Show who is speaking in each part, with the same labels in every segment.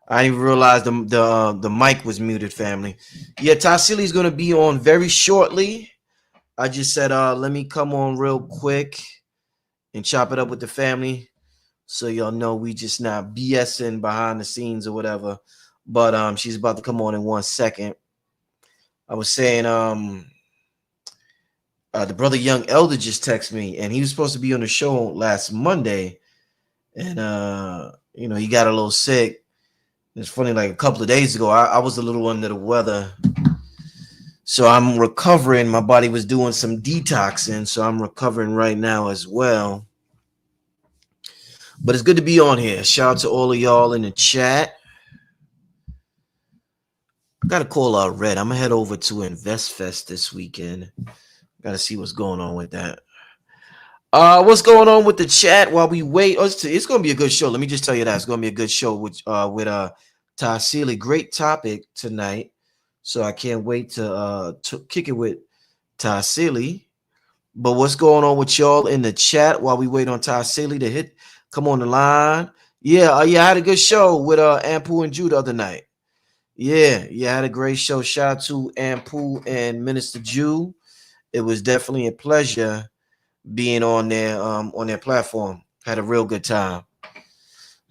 Speaker 1: I didn't even realize the mic was muted, family. Yeah, Tassili's gonna be on very shortly. I just said let me come on real quick and chop it up with the family. So y'all know we just not BSing behind the scenes or whatever. But she's about to come on in 1 second. I was saying the brother Young Elder just texted me and he was supposed to be on the show last Monday. And he got a little sick. It's funny, like a couple of days ago, I was a little under the weather. So I'm recovering. My body was doing some detoxing, so I'm recovering right now as well. But it's good to be on here. Shout out to all of y'all in the chat. I gotta call out Red. I'm gonna head over to InvestFest this weekend. Gotta see what's going on with that. What's going on with the chat while we wait? Oh, it's gonna be a good show. Let me just tell you that it's gonna be a good show with Tassili. Great topic tonight. So I can't wait to kick it with Tassili. But what's going on with y'all in the chat while we wait on Tassili to come on the line? Yeah, I had a good show with Ampu and Jew the other night. Yeah, I had a great show. Shout out to Ampu and Minister Jew. It was definitely a pleasure being on their platform. Had a real good time.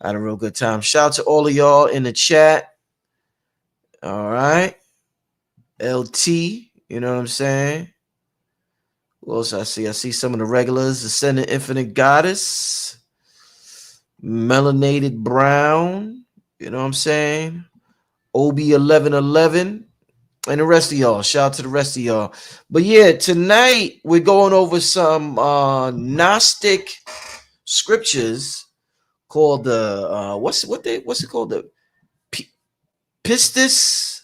Speaker 1: Shout out to all of y'all in the chat. All right. LT, you know what I'm saying? What else I see? I see some of the regulars. Ascendant Infinite Goddess. Melanated Brown. You know what I'm saying? OB1111. And the rest of y'all. Shout out to the rest of y'all. But yeah, tonight we're going over some Gnostic scriptures called the what's it called? The Pistis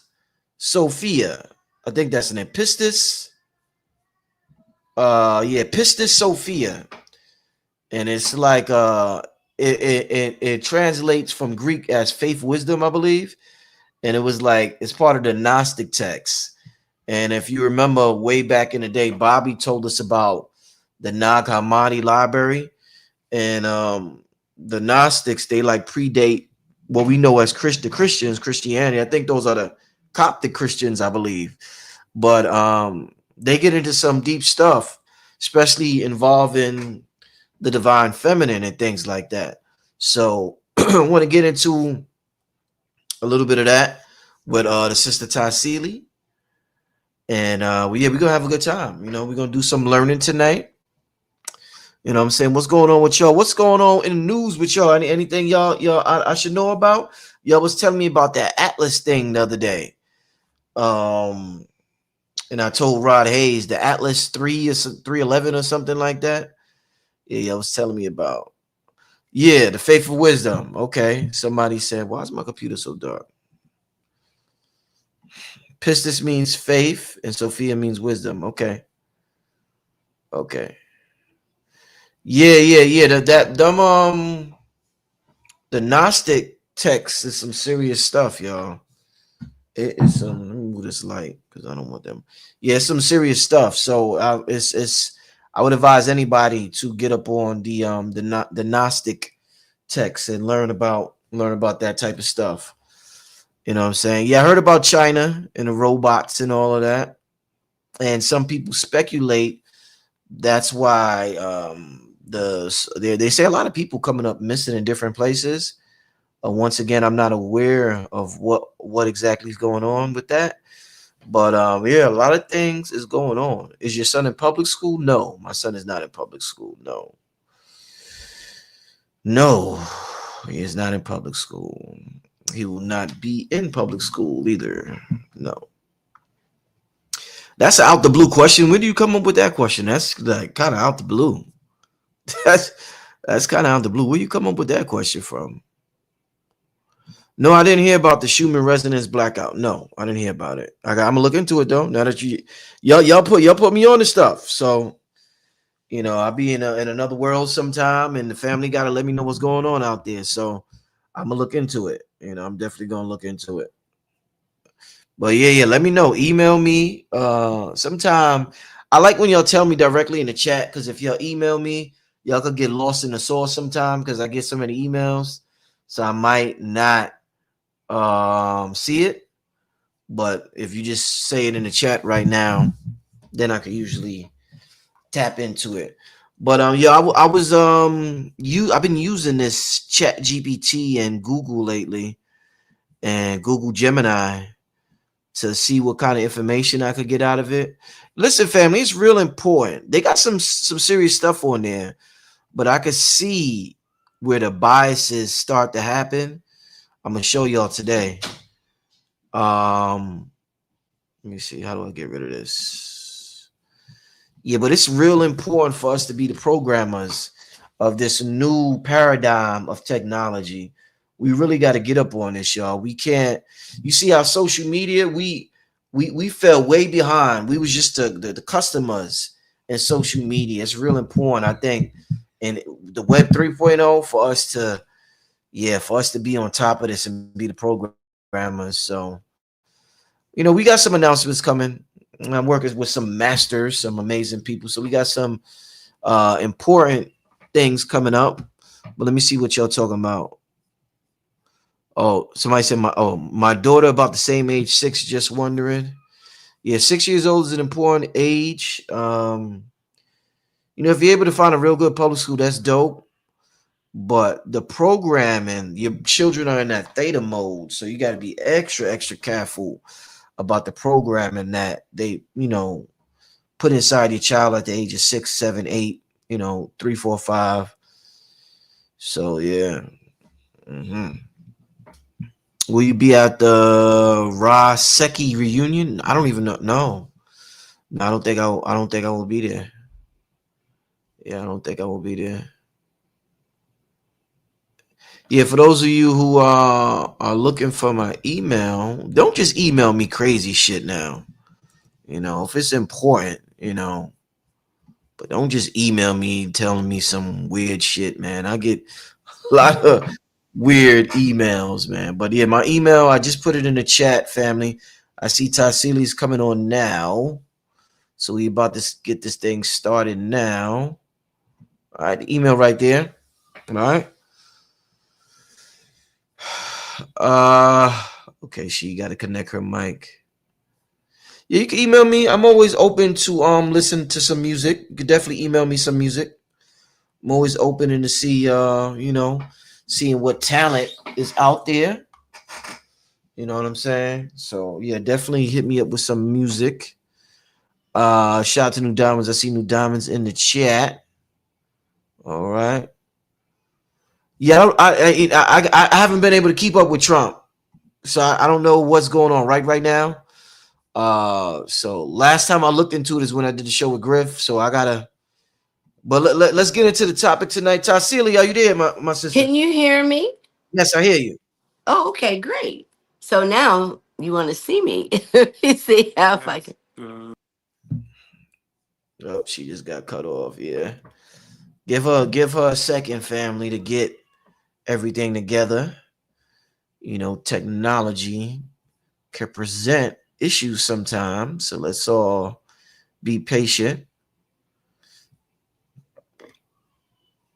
Speaker 1: Sophia. I think that's an name. Pistis. Pistis Sophia. And it's like it translates from Greek as faith wisdom, I believe. And it was like it's part of the Gnostic text. And if you remember way back in the day, Bobby told us about the Nag Hammadi library. And the Gnostics, they like predate what we know as Christianity. I think those are the Coptic Christians, I believe. But they get into some deep stuff, especially involving the divine feminine and things like that. So I want to get into a little bit of that with the sister Tassili. And we're gonna have a good time. We're gonna do some learning tonight. You know what I'm saying? What's going on with y'all? What's going on in the news with y'all? Anything y'all I should know about? Y'all was telling me about that Atlas thing the other day. And I told Rod Hayes the Atlas 3 or 311 or something like that. Yeah, y'all was telling me about. Yeah, the faith of wisdom. Okay. Somebody said, why is my computer so dark? Pistis means faith and Sophia means wisdom. Okay. Yeah. The Gnostic text is some serious stuff, y'all. It is some. Let me move this light because I don't want them. Yeah, it's some serious stuff. So it's. I would advise anybody to get up on the Gnostic text and learn about that type of stuff. You know what I'm saying? Yeah, I heard about China and the robots and all of that. And some people speculate that's why they say a lot of people coming up missing in different places. Once again, I'm not aware of what exactly is going on with that. But a lot of things is going on. Is your son in public school? No, my son is not in public school. No, he is not in public school. He will not be in public school either. No. That's an out the blue question. When do you come up with that question? That's like kind of out the blue. that's kind of out the blue. Where you come up with that question from? No, I didn't hear about the Schumann resonance blackout. No, I didn't hear about it. I'm gonna look into it though. Now that y'all put me on the stuff, so I'll be in another world sometime, and the family gotta let me know what's going on out there. So I'm gonna look into it. I'm definitely gonna look into it. But yeah, let me know. Email me. Sometime I like when y'all tell me directly in the chat because if y'all email me, y'all could get lost in the sauce sometime because I get so many emails, so I might not see it. But if you just say it in the chat right now, then I could usually tap into it. But yeah, I've been using this Chat GPT and Google lately, and Google Gemini to see what kind of information I could get out of it. Listen, family, it's real important. They got some serious stuff on there, but I could see where the biases start to happen. I'm gonna show y'all today. Let me see. How do I get rid of this? Yeah, but it's real important for us to be the programmers of this new paradigm of technology. We really got to get up on this, y'all. We can't. You see our social media, we fell way behind. We was just the customers in social media. It's real important, I think, in the web 3.0 for us to, yeah, for us to be on top of this and be the programmers. So, we got some announcements coming. I'm working with some masters, some amazing people. So we got some important things coming up. But let me see what y'all talking about. Oh, somebody said my daughter about the same age, 6, just wondering. Yeah, 6 years old is an important age. If you're able to find a real good public school, that's dope. But the programming, your children are in that theta mode, so you got to be extra careful about the programming that they, put inside your child at the age of 6, 7, 8, 3, 4, 5. So yeah. Will you be at the Raseki reunion? I don't even know. No, I don't think I don't think I will be there. Yeah, I don't think I will be there. Yeah, for those of you who are looking for my email, don't just email me crazy shit now. If it's important, but don't just email me telling me some weird shit, man. I get a lot of weird emails, man. But yeah, my email, I just put it in the chat, family. I see Tassili's coming on now. So we about to get this thing started now. All right, the email right there. All right. Okay, she got to connect her mic. Yeah, you can email me. I'm always open to listen to some music. You can definitely email me some music. I'm always open to see seeing what talent is out there. You know what I'm saying? So yeah, definitely hit me up with some music. Shout out to New Diamonds. I see New Diamonds in the chat. All right. Yeah, I haven't been able to keep up with Trump, so I don't know what's going on right now. So last time I looked into it is when I did the show with Griff. So I gotta. But let's get into the topic tonight. Tassili, are you there, my sister?
Speaker 2: Can you hear me?
Speaker 1: Yes, I hear you.
Speaker 2: Oh, okay, great. So now you want to see me. Let me see how if I can.
Speaker 1: Oh, she just got cut off. Yeah. Give her a second, family, to get everything together. Technology can present issues sometimes. So let's all be patient.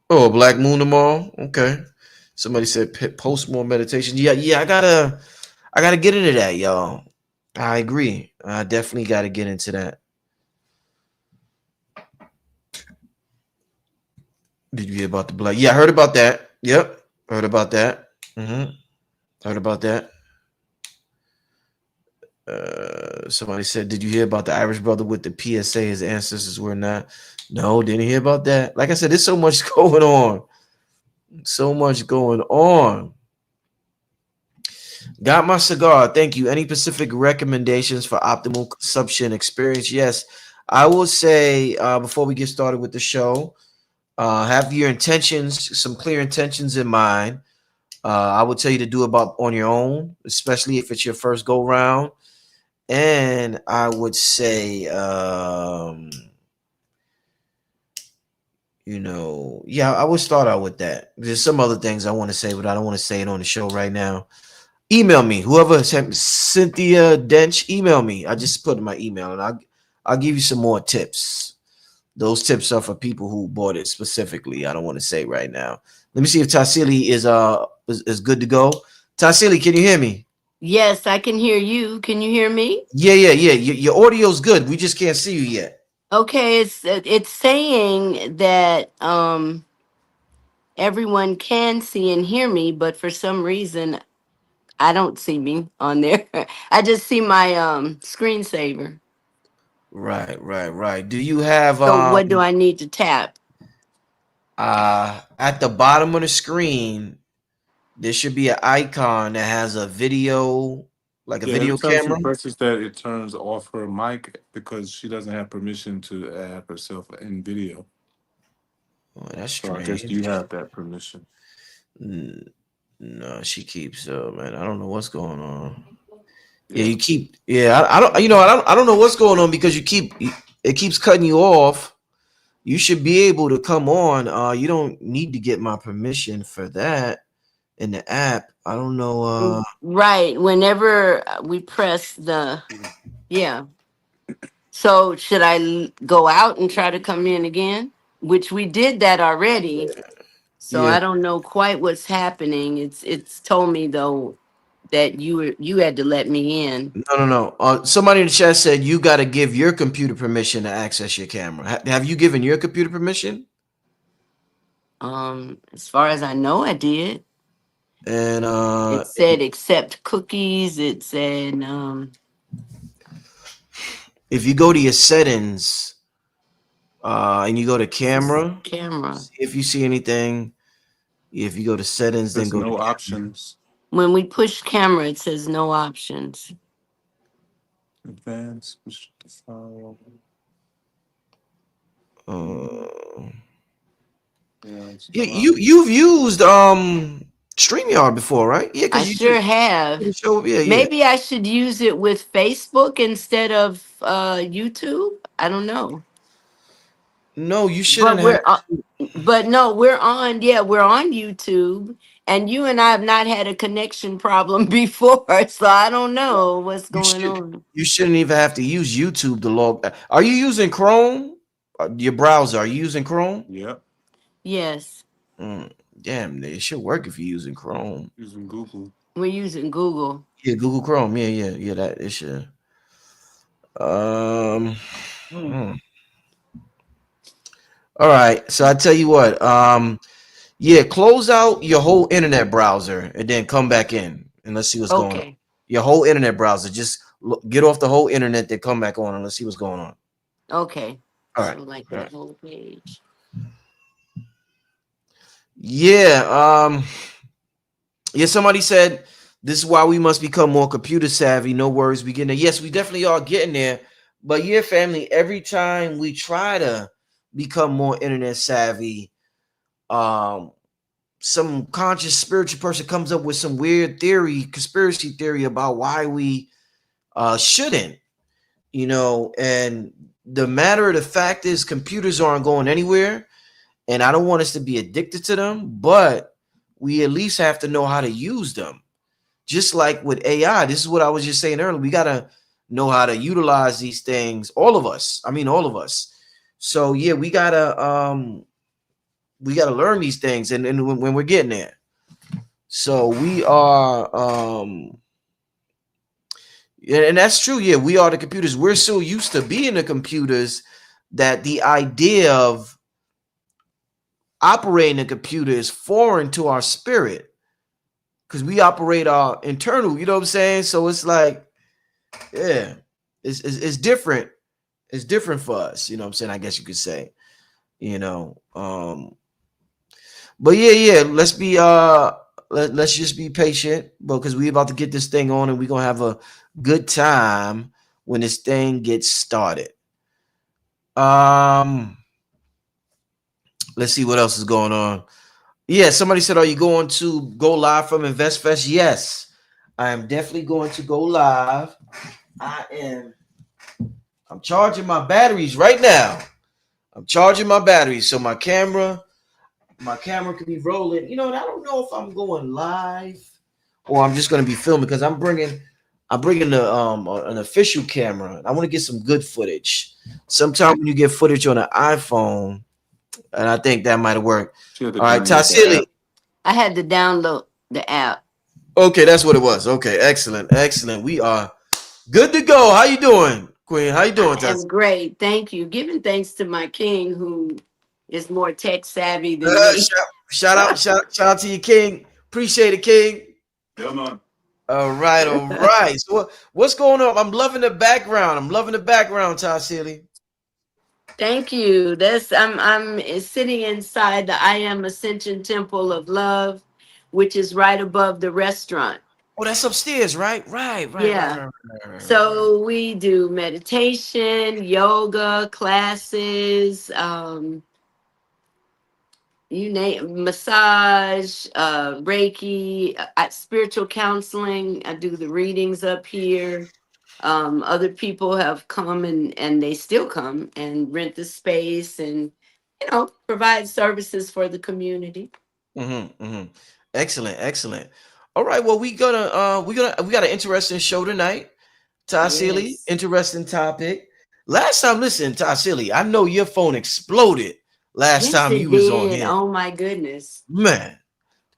Speaker 1: Oh, Black Moon tomorrow. Okay. Somebody said post more meditation. Yeah. I gotta get into that, y'all. I agree. I definitely gotta get into that. Did you hear about the black? Yeah, I heard about that. Yep, heard about that. Heard about that. Somebody said, "Did you hear about the Irish brother with the PSA? His ancestors were not." No, didn't hear about that. Like I said, there's so much going on. So much going on. Got my cigar. Thank you. Any specific recommendations for optimal consumption experience? Yes, I will say before we get started with the show, have your intentions, some clear intentions in mind. I would tell you to do it about on your own, especially if it's your first go round. And I would say, yeah, I would start out with that. There's some other things I want to say, but I don't want to say it on the show right now. Email me, whoever sent Cynthia Dench. Email me. I just put in my email, and I'll give you some more tips. Those tips are for people who bought it specifically. I don't want to say right now. Let me see if Tassili is good to go. Tassili, can you hear me?
Speaker 2: Yes, I can hear you. Can you hear me?
Speaker 1: Yeah. Your audio's good. We just can't see you yet.
Speaker 2: Okay, it's saying that everyone can see and hear me, but for some reason I don't see me on there. I just see my screensaver.
Speaker 1: Right. Do you have
Speaker 2: So what do I need to tap?
Speaker 1: at the bottom of the screen there should be an icon that has a video, like a
Speaker 3: Yeah, every
Speaker 1: video
Speaker 3: time she
Speaker 1: camera?
Speaker 3: presses that, it turns off her mic because she doesn't have permission to add herself in video.
Speaker 1: Oh, that's
Speaker 3: So I guess you
Speaker 1: strange.
Speaker 3: have that permission.
Speaker 1: No, she keeps man. I don't know what's going on. Yeah,
Speaker 3: Yeah.
Speaker 1: you keep. Yeah, I don't. I don't know what's going on because it keeps cutting you off. You should be able to come on. You don't need to get my permission for that in the app. I don't know.
Speaker 2: Right. Whenever we press the, yeah. So should I go out and try to come in again? Which we did that already. So
Speaker 1: Yeah.
Speaker 2: I don't know quite what's happening. It's told me though that you had to let me in.
Speaker 1: No. Somebody in the chat said you got to give your computer permission to access your camera. Have you given your computer permission?
Speaker 2: As far as I know, I did.
Speaker 1: And
Speaker 2: It said accept cookies. It said
Speaker 1: if you go to your settings, and you go to camera,
Speaker 2: camera.
Speaker 1: see if you see anything. If you go to settings, then
Speaker 3: There's
Speaker 1: go to
Speaker 3: no
Speaker 1: camera.
Speaker 3: options.
Speaker 2: When we push camera, it says no options.
Speaker 3: Advanced. Push the file.
Speaker 1: Uh,
Speaker 3: Yeah, it's
Speaker 1: yeah,
Speaker 3: no
Speaker 1: you've used StreamYard before, right? Yeah,
Speaker 2: I
Speaker 1: because you
Speaker 2: sure
Speaker 1: did
Speaker 2: have.
Speaker 1: the show. Yeah.
Speaker 2: Maybe I should use it with Facebook instead of YouTube. I don't know.
Speaker 1: No, you shouldn't
Speaker 2: But
Speaker 1: have.
Speaker 2: but no, we're on. Yeah, we're on YouTube, and you and I have not had a connection problem before, so I don't know what's
Speaker 1: You
Speaker 2: going
Speaker 1: should.
Speaker 2: on.
Speaker 1: You shouldn't even have to use YouTube to log. Are you using Chrome? Your browser? Are you using Chrome?
Speaker 3: Yep.
Speaker 2: Yes,
Speaker 1: Damn, it should work if you're using Chrome.
Speaker 3: Using Google.
Speaker 2: we're using Google.
Speaker 1: Yeah, Google Chrome. Yeah. That it should. Um. hmm. All right. So I tell you what. Yeah, close out your whole internet browser and then come back in and let's see what's going on.
Speaker 2: Okay,
Speaker 1: Your whole internet browser. Just get off the whole internet, then come back on and let's see what's going on.
Speaker 2: okay.
Speaker 1: All
Speaker 2: So
Speaker 1: right.
Speaker 2: like
Speaker 1: All
Speaker 2: that
Speaker 1: right.
Speaker 2: whole page.
Speaker 1: Yeah. Yeah. Somebody said this is why we must become more computer savvy. No worries, we getting there. Yes, we definitely are getting there. But yeah, family. Every time we try to become more internet savvy, um, some conscious spiritual person comes up with some weird theory, conspiracy theory about why we shouldn't, and the matter of the fact is computers aren't going anywhere, and I don't want us to be addicted to them, but we at least have to know how to use them. Just like with AI, this is what I was just saying earlier. We got to know how to utilize these things, all of us. I mean, all of us. So yeah, we gotta learn these things, and when we're getting there. So we are, yeah, and that's true. Yeah, we are the computers. We're so used to being the computers that the idea of operating a computer is foreign to our spirit because we operate our internal. You know what I'm saying? So it's like, yeah, it's different. It's different for us. You know what I'm saying? I guess you could say. You know, But yeah. Let's just be patient because we about to get this thing on and we're gonna have a good time when this thing gets started. Um, let's see what else is going on. Yeah, somebody said, "Are you going to go live from InvestFest?" Yes, I am definitely going to go live. I am. I'm charging my batteries right now. I'm charging my batteries so my camera could be rolling. You know, and I don't know if I'm going live or I'm just going to be filming because I'm bringing an official camera. I want to get some good footage. Sometimes when you get footage on an iPhone, and I think that might have worked.
Speaker 3: She had to
Speaker 1: All right,
Speaker 3: download the
Speaker 1: Tassili.
Speaker 3: app.
Speaker 2: I had to download the app.
Speaker 1: Okay, that's what it was. Okay, excellent, excellent. We are good to go. How you doing, Queen? How you
Speaker 2: I
Speaker 1: doing, Tess?
Speaker 2: am great. Thank you. Giving thanks to my king who is more tech savvy than me.
Speaker 1: Shout out to you, King. Appreciate it, King.
Speaker 3: Come on.
Speaker 1: All right, all right. So what's going on? I'm loving the background. I'm loving the background, Tassili.
Speaker 2: Thank you. That's I'm sitting inside the I Am Ascension Temple of Love, which is right above the restaurant.
Speaker 1: Oh, that's upstairs, right?
Speaker 2: Yeah.
Speaker 1: Right.
Speaker 2: So we do meditation, yoga classes, you name massage, Reiki, spiritual counseling. I do the readings up here. Other people have come and they still come and rent the space and provide services for the community.
Speaker 1: Mm-hmm. Excellent, excellent. All right. Well, we got an interesting show tonight. Tassili,
Speaker 2: Yes.
Speaker 1: interesting topic. Last time, listen, Tassili, I know your phone exploded last
Speaker 2: Yes,
Speaker 1: time
Speaker 2: it
Speaker 1: you was on
Speaker 2: did.
Speaker 1: here.
Speaker 2: Oh my goodness.
Speaker 1: Man,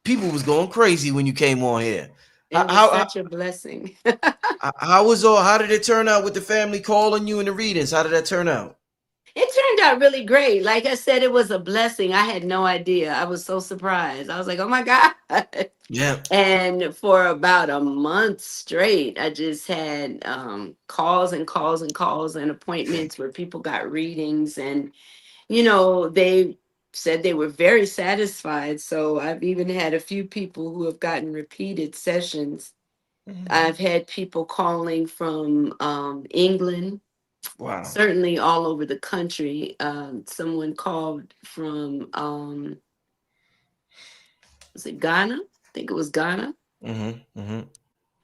Speaker 1: people was going crazy when you came on here. How
Speaker 2: It was
Speaker 1: how
Speaker 2: such a blessing.
Speaker 1: how did it turn out with the family calling you in the readings? How did that turn out?
Speaker 2: It turned out really great. Like I said, it was a blessing. I had no idea. I was so surprised. I was like, oh my God.
Speaker 1: Yeah.
Speaker 2: And for about a month straight, I just had calls and calls and calls and appointments where people got readings. And, they said they were very satisfied. So I've even had a few people who have gotten repeated sessions.
Speaker 1: Mhm.
Speaker 2: I've had people calling from England,
Speaker 1: Wow.
Speaker 2: certainly all over the country. Someone called from, was it Ghana? I think it was Ghana.
Speaker 1: Mm-hmm.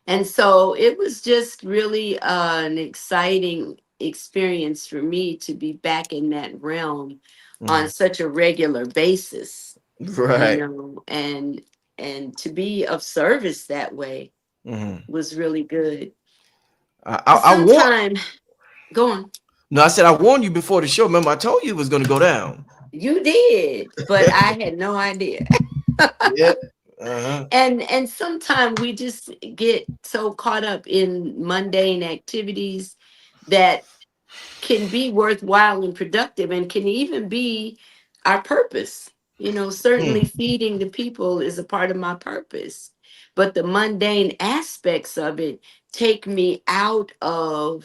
Speaker 2: And so it was just really an exciting experience for me to be back in that realm on
Speaker 1: Hmm.
Speaker 2: such a regular basis,
Speaker 1: Right.
Speaker 2: and to be of service that way
Speaker 1: Hmm.
Speaker 2: was really good.
Speaker 1: I warned.
Speaker 2: Sometime, go on.
Speaker 1: No, I said I warned you before the show. Remember, I told you it was going to go down.
Speaker 2: You did, but I had no idea.
Speaker 1: Yeah. Uh-huh.
Speaker 2: And sometimes we just get so caught up in mundane activities that can be worthwhile and productive and can even be our purpose.
Speaker 1: Hmm.
Speaker 2: Certainly feeding the people is a part of my purpose, but the mundane aspects of it take me out of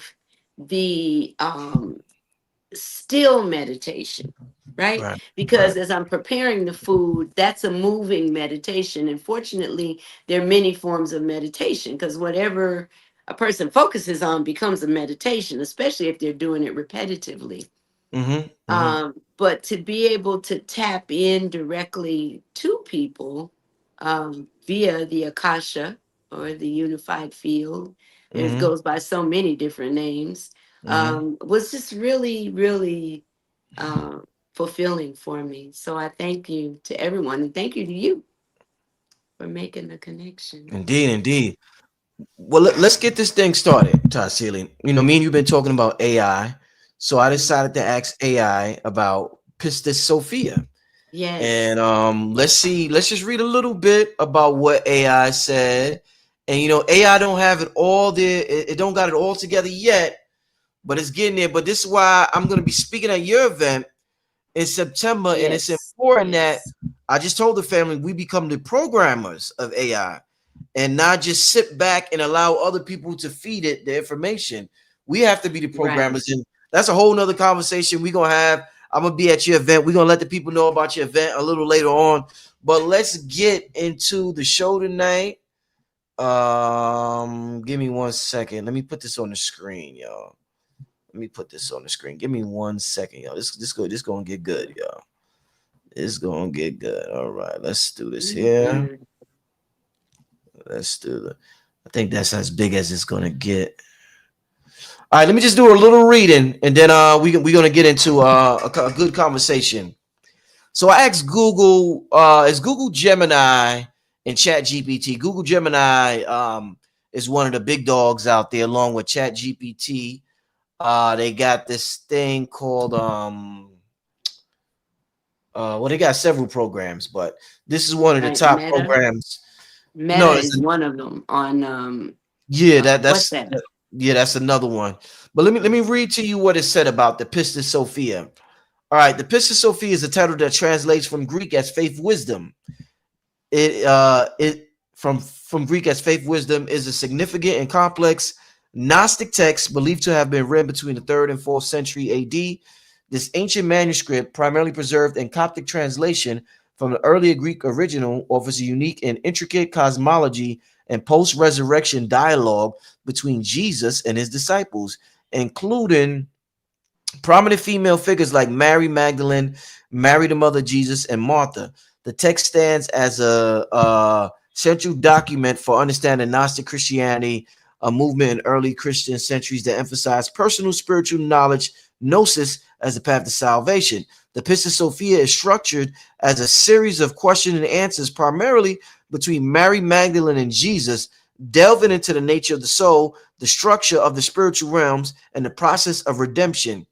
Speaker 2: the still meditation, right?
Speaker 1: Right. Right.
Speaker 2: Because as I'm preparing the food, that's a moving meditation. And fortunately, there are many forms of meditation because whatever a person focuses on becomes a meditation, especially if they're doing it repetitively.
Speaker 1: Mm-hmm. Mm-hmm.
Speaker 2: But to be able to tap in directly to people via the Akasha or the unified field, it
Speaker 1: Mm-hmm.
Speaker 2: goes by so many different names,
Speaker 1: Mm-hmm.
Speaker 2: was just really, really uh, fulfilling for me. So I thank you to everyone and thank you to you for making the connection.
Speaker 1: Indeed, indeed. Well, let's get this thing started, Tassili. Me and you've been talking about AI, so I
Speaker 2: Mhm.
Speaker 1: decided to ask AI about Pistis Sophia. And
Speaker 2: Yes,
Speaker 1: let's see, let's just read a little bit about what AI said. And AI don't have it all there, it don't got it all together yet, but it's getting there. But this is why I'm gonna be speaking at your event in September, and it's
Speaker 2: yes,
Speaker 1: important that
Speaker 2: yes,
Speaker 1: I just told the family we become the programmers of AI and not just sit back and allow other people to feed it the information. We have to be the
Speaker 2: right.
Speaker 1: programmers, and that's a whole nother conversation we're gonna have. I'm gonna be at your event. We're gonna let the people know about your event a little later on. But let's get into the show tonight. Give me 1 second. Let me put this on the screen, y'all. Let me put this on the screen. Give me 1 second, y'all. This gonna get good, y'all. It's gonna get good. All right, let's do this here.
Speaker 2: Mhm.
Speaker 1: Let's do the. I think that's as big as it's gonna get. All right, let me just do a little reading, and then we're gonna get into a good conversation. So I asked Google, is Google Gemini and Chat GPT? Google Gemini is one of the big dogs out there, along with Chat GPT. They got this thing called well, they got several programs, but this is one of the
Speaker 2: Right,
Speaker 1: top
Speaker 2: Meta.
Speaker 1: programs.
Speaker 2: Meta
Speaker 1: No, it's
Speaker 2: is one of them on
Speaker 1: yeah,
Speaker 2: what's that?
Speaker 1: yeah, that's another one. But let me read to you what it said about the Pistis Sophia. All right, the Pistis Sophia is a title that translates from Greek as faith wisdom. It from Greek as faith wisdom is a significant and complex Gnostic text believed to have been written between the 3rd and 4th century AD. This ancient manuscript, primarily preserved in Coptic translation from the earlier Greek original, offers a unique and intricate cosmology and post-resurrection dialogue between Jesus and his disciples, including prominent female figures like Mary Magdalene, Mary the mother of Jesus, and Martha. The text stands as a central document for understanding Gnostic Christianity, a movement in early Christian centuries that emphasized personal spiritual knowledge, gnosis, as a path to salvation. The Pistis Sophia is structured as a series of question and answers, primarily between Mary Magdalene and Jesus, delving into the nature of the soul, the structure of the spiritual realms, and the process of redemption.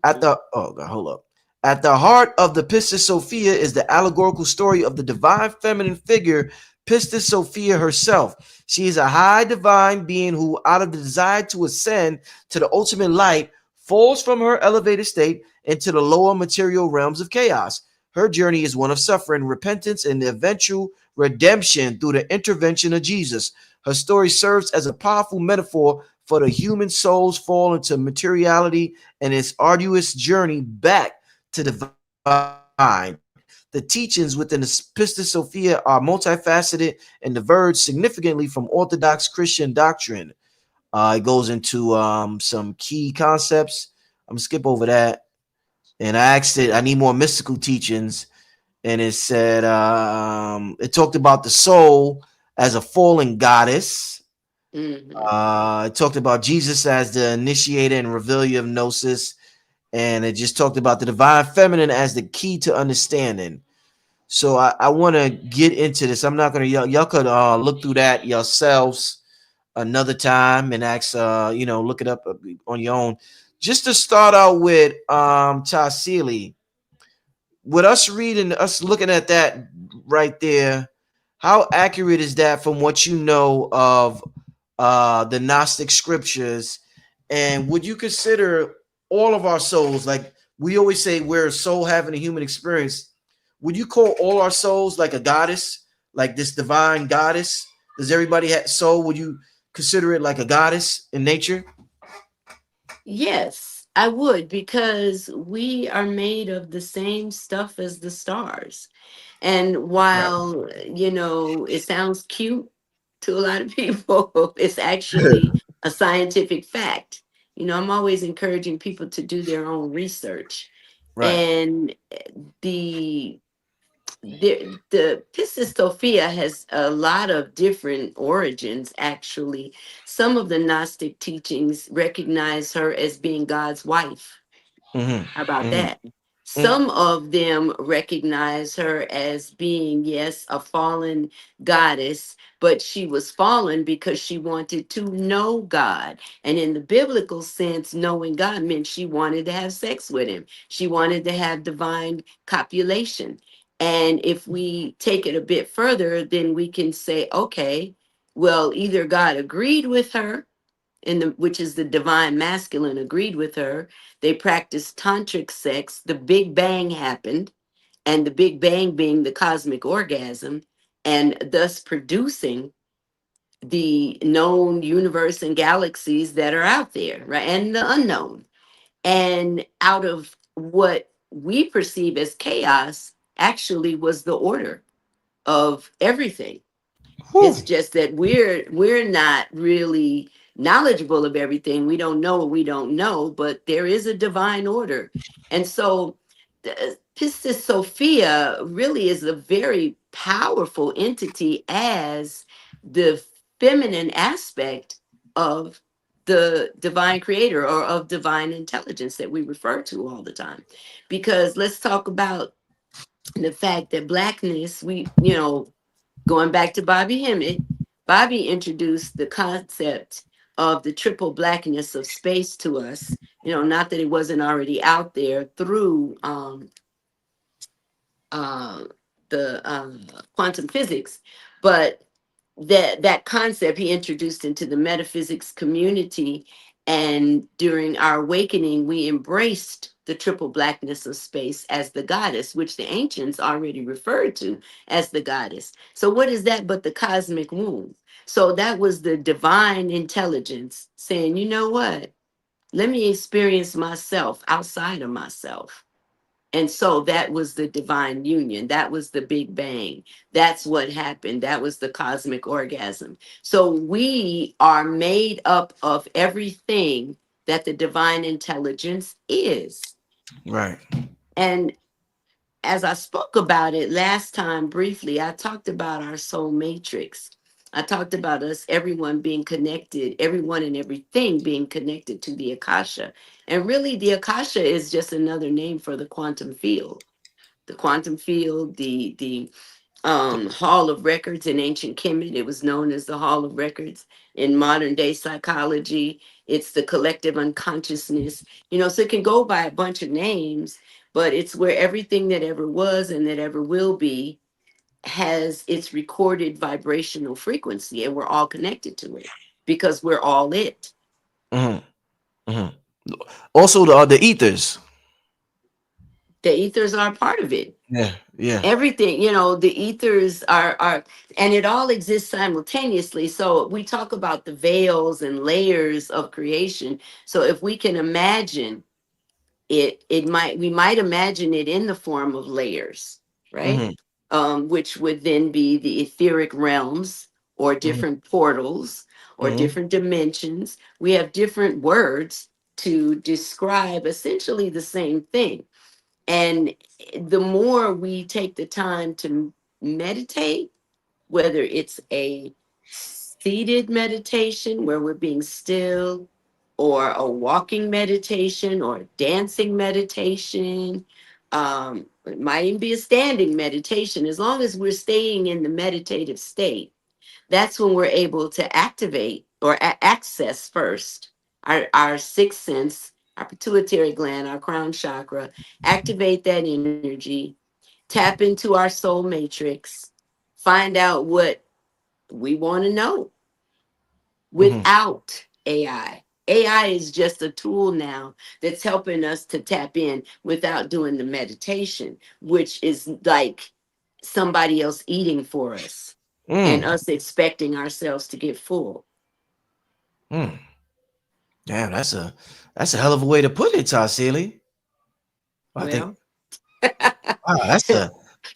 Speaker 1: At the oh God, hold up. At the heart of the Pistis Sophia is the allegorical story of the divine feminine figure, Pistis Sophia herself. She is a high divine being who, out of the desire to ascend to the ultimate light, falls from her elevated state into the lower material realms of chaos. Her journey is one of suffering, repentance, and the eventual redemption through the intervention of Jesus. Her story serves as a powerful metaphor for the human soul's fall into materiality and its arduous journey back to divine. The teachings within the Pistis Sophia are multifaceted and diverge significantly from Orthodox Christian doctrine. It goes into some key concepts. I'm gonna skip over that. And I asked it, I need more mystical teachings. And it said, it talked about the soul as a fallen goddess.
Speaker 2: Hmm.
Speaker 1: It talked about Jesus as the initiator and revealer of gnosis, and it just talked about the divine feminine as the key to understanding. So I want to get into this. I'm not gonna y'all could look through that yourselves another time and ask look it up on your own. Just to start out with Tassili, with us looking at that right there, how accurate is that from what you know of the Gnostic scriptures? And would you consider all of our souls, like we always say, we're a soul having a human experience? Would you call all our souls like a goddess, like this divine goddess? Does everybody have soul? Would you consider it like a goddess in nature?
Speaker 2: Yes, I would, because we are made of the same stuff as the stars. And
Speaker 1: Right.
Speaker 2: while, it sounds cute to a lot of people, it's actually a scientific fact. I'm always encouraging people to do their own research.
Speaker 1: Right.
Speaker 2: And the the Pistis Sophia has a lot of different origins, actually. Some of the Gnostic teachings recognize her as being God's wife.
Speaker 1: Mm-hmm.
Speaker 2: How about
Speaker 1: Mm-hmm.
Speaker 2: that? Some of them recognize her as being, yes, a fallen goddess, but she was fallen because she wanted to know God. And in the biblical sense, knowing God meant she wanted to have sex with him, she wanted to have divine copulation. And if we take it a bit further, then we can say, okay, well, either God agreed with her, which is the divine masculine, agreed with her. They practiced tantric sex. The Big Bang happened, and the Big Bang being the cosmic orgasm, and thus producing the known universe and galaxies that are out there, right? And the unknown. And out of what we perceive as chaos actually was the order of everything. It's
Speaker 1: Whew.
Speaker 2: just that we're not really knowledgeable of everything. We don't know what we don't know, but there is a divine order. And so Pistis Sophia really is a very powerful entity as the feminine aspect of the divine creator, or of divine intelligence that we refer to all the time. Because let's talk about the fact that blackness, going back to Bobby Hemmett, Bobby introduced the concept of the triple blackness of space to us. Not that it wasn't already out there through uh, the quantum physics, but that concept he introduced into the metaphysics community. And during our awakening, we embraced the triple blackness of space as the goddess, which the ancients already referred to as the goddess. So what is that but the cosmic womb? So that was the divine intelligence saying, you know what, let me experience myself outside of myself. And so that was the divine union. That was the Big Bang. That's what happened. That was the cosmic orgasm. So we are made up of everything that the divine intelligence is.
Speaker 1: Right.
Speaker 2: And as I spoke about it last time briefly, I talked about our soul matrix. I talked about us, everyone being connected, everyone and everything being connected to the Akasha. And really, the Akasha is just another name for the quantum field. The quantum field, the Hall of Records in ancient Kemet. It was known as the Hall of Records. In modern day psychology, it's the collective unconsciousness. So it can go by a bunch of names, but it's where everything that ever was and that ever will be has its recorded vibrational frequency, and we're all connected to it because we're all it.
Speaker 1: Hmm. Hmm. Also, the ethers.
Speaker 2: The ethers are a part of it.
Speaker 1: Yeah. Yeah.
Speaker 2: Everything, the ethers are, and it all exists simultaneously. So we talk about the veils and layers of creation. So if we can imagine it, we might imagine it in the form of layers, right?
Speaker 1: Hmm.
Speaker 2: Which would then be the etheric realms, or
Speaker 1: Hmm.
Speaker 2: different portals, or
Speaker 1: Hmm.
Speaker 2: different dimensions. We have different words to describe essentially the same thing. And the more we take the time to meditate, whether it's a seated meditation where we're being still, or a walking meditation, or a dancing meditation, it might even be a standing meditation, as long as we're staying in the meditative state, that's when we're able to activate or access first our sixth sense, our pituitary gland, our crown chakra, activate that energy, tap into our soul matrix, find out what we want to know
Speaker 1: Hmm.
Speaker 2: without AI. AI is just a tool now that's helping us to tap in without doing the meditation, which is like somebody else eating for us and
Speaker 1: Mm.
Speaker 2: us expecting ourselves to get full.
Speaker 1: Mm. Damn, that's a hell of a way to put it, Tassili. I think
Speaker 2: Well,
Speaker 1: wow,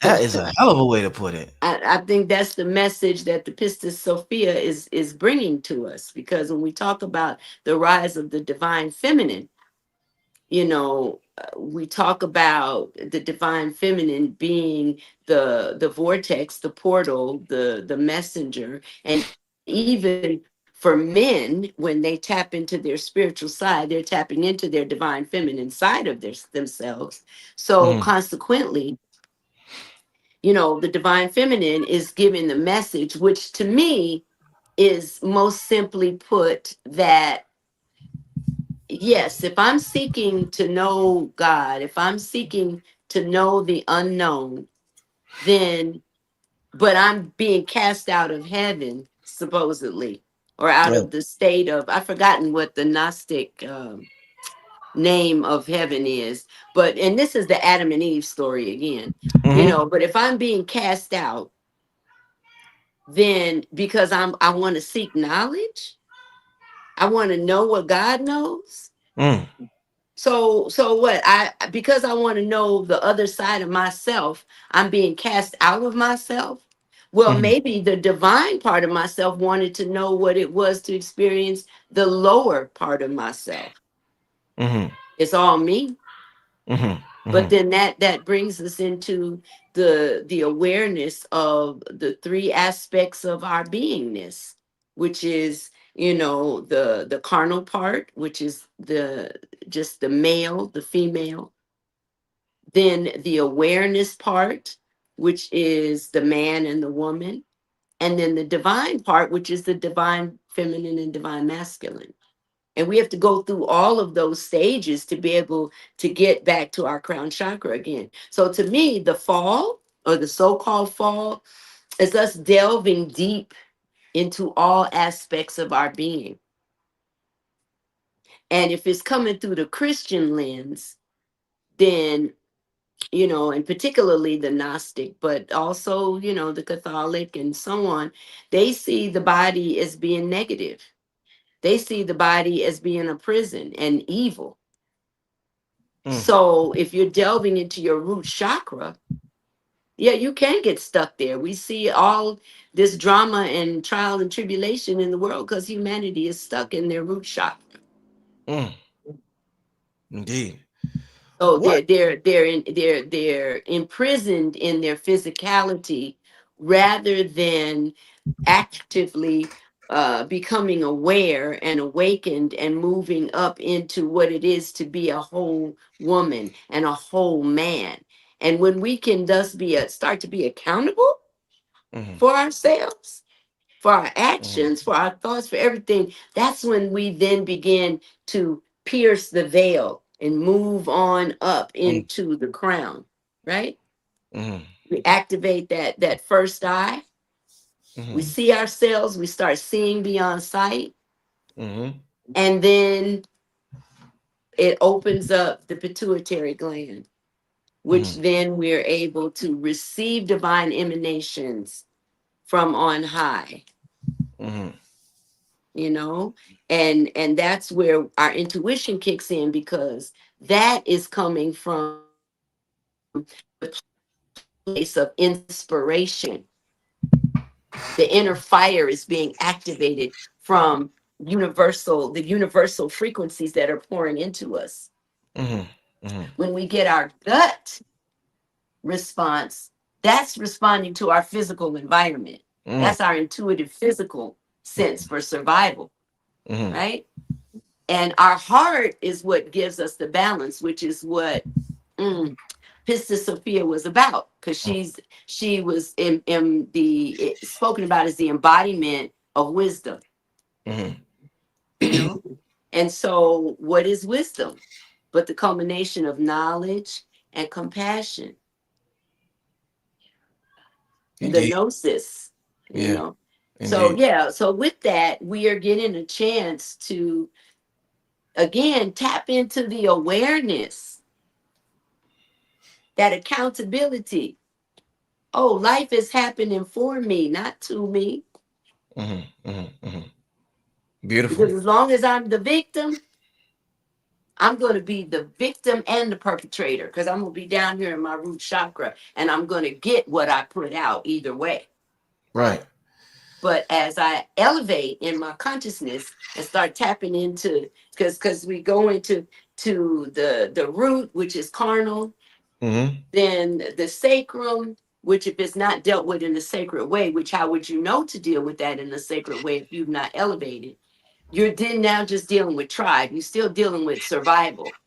Speaker 1: that is a hell of a way to put it.
Speaker 2: I think that's the message that the Pistis Sophia is bringing to us, because when we talk about the rise of the divine feminine, we talk about the divine feminine being the vortex, the portal, the messenger. And even for men, when they tap into their spiritual side, they're tapping into their divine feminine side of themselves. So
Speaker 1: Hmm.
Speaker 2: consequently, the divine feminine is giving the message, which to me is most simply put that, yes, if I'm seeking to know God, if I'm seeking to know the unknown, then, but I'm being cast out of heaven, supposedly, or out
Speaker 1: Yeah.
Speaker 2: of the state of, I've forgotten what the Gnostic name of heaven is, but, and this is the Adam and Eve story again,
Speaker 1: Hmm.
Speaker 2: but if I'm being cast out, then because I want to seek knowledge, I want to know what God knows.
Speaker 1: Mm.
Speaker 2: So what? I, because I want to know the other side of myself, I'm being cast out of myself. Well,
Speaker 1: Hmm.
Speaker 2: maybe the divine part of myself wanted to know what it was to experience the lower part of myself.
Speaker 1: Hmm.
Speaker 2: It's all me.
Speaker 1: Hmm.
Speaker 2: But
Speaker 1: Hmm.
Speaker 2: then that brings us into the awareness of the three aspects of our beingness, which is, the carnal part, which is the just the male, the female, then the awareness part, which is the man and the woman, and then the divine part, which is the divine feminine and divine masculine. And we have to go through all of those stages to be able to get back to our crown chakra again. So to me, the fall, or the so-called fall, is us delving deep into all aspects of our being. And if it's coming through the Christian lens, then, and particularly the Gnostic, but also, the Catholic and so on, they see the body as being negative. They see the body as being a prison and evil.
Speaker 1: Mm,
Speaker 2: So if you're delving into your root chakra, yeah, you can get stuck there. We see all this drama and trial and tribulation in the world because humanity is stuck in their root chakra.
Speaker 1: mm, indeed.
Speaker 2: So
Speaker 1: What?
Speaker 2: they're imprisoned in their physicality rather than actively becoming aware and awakened and moving up into what it is to be a whole woman and a whole man. And when we can thus start to be accountable
Speaker 1: Mm,
Speaker 2: for ourselves, for our
Speaker 1: mm,
Speaker 2: actions, for our thoughts, for everything, that's when we then begin to pierce the veil and move on up
Speaker 1: mm,
Speaker 2: into the crown, right?
Speaker 1: mm,
Speaker 2: We activate that first eye. We
Speaker 1: mm,
Speaker 2: see ourselves, we start seeing beyond sight,
Speaker 1: mm,
Speaker 2: and then it opens up the pituitary gland, which
Speaker 1: mm,
Speaker 2: then we're able to receive divine emanations from on high,
Speaker 1: mm,
Speaker 2: you know and that's where our intuition kicks in, because that is coming from place of inspiration. The inner fire is being activated from universal frequencies that are pouring into us.
Speaker 1: mm, mm,
Speaker 2: When we get our gut response, that's responding to our physical environment.
Speaker 1: mm,
Speaker 2: That's our intuitive physical sense for survival,
Speaker 1: mm,
Speaker 2: right? And our heart is what gives us the balance, which is what mm, Sister Sophia was about, because she was in spoken about as the embodiment of wisdom,
Speaker 1: mm,
Speaker 2: you know. And so, what is wisdom? But the culmination of knowledge and compassion, the
Speaker 1: indeed.
Speaker 2: gnosis, you
Speaker 1: Yeah,
Speaker 2: know. So
Speaker 1: indeed.
Speaker 2: yeah, so with that, we are getting a chance to again tap into the awareness, that accountability. Oh, life is happening for me, not to me.
Speaker 1: Mm, mm, mm. Beautiful.
Speaker 2: Because as long as I'm the victim, I'm going to be the victim and the perpetrator, because I'm going to be down here in my root chakra and I'm going to get what I put out either way.
Speaker 1: Right.
Speaker 2: But as I elevate in my consciousness and start tapping into, because we go into the root, which is carnal,
Speaker 1: Mm,
Speaker 2: then the sacrum, which if it's not dealt with in the sacred way, which how would you know to deal with that in the sacred way if you've not elevated? You're then now just dealing with tribe. You're still dealing with survival.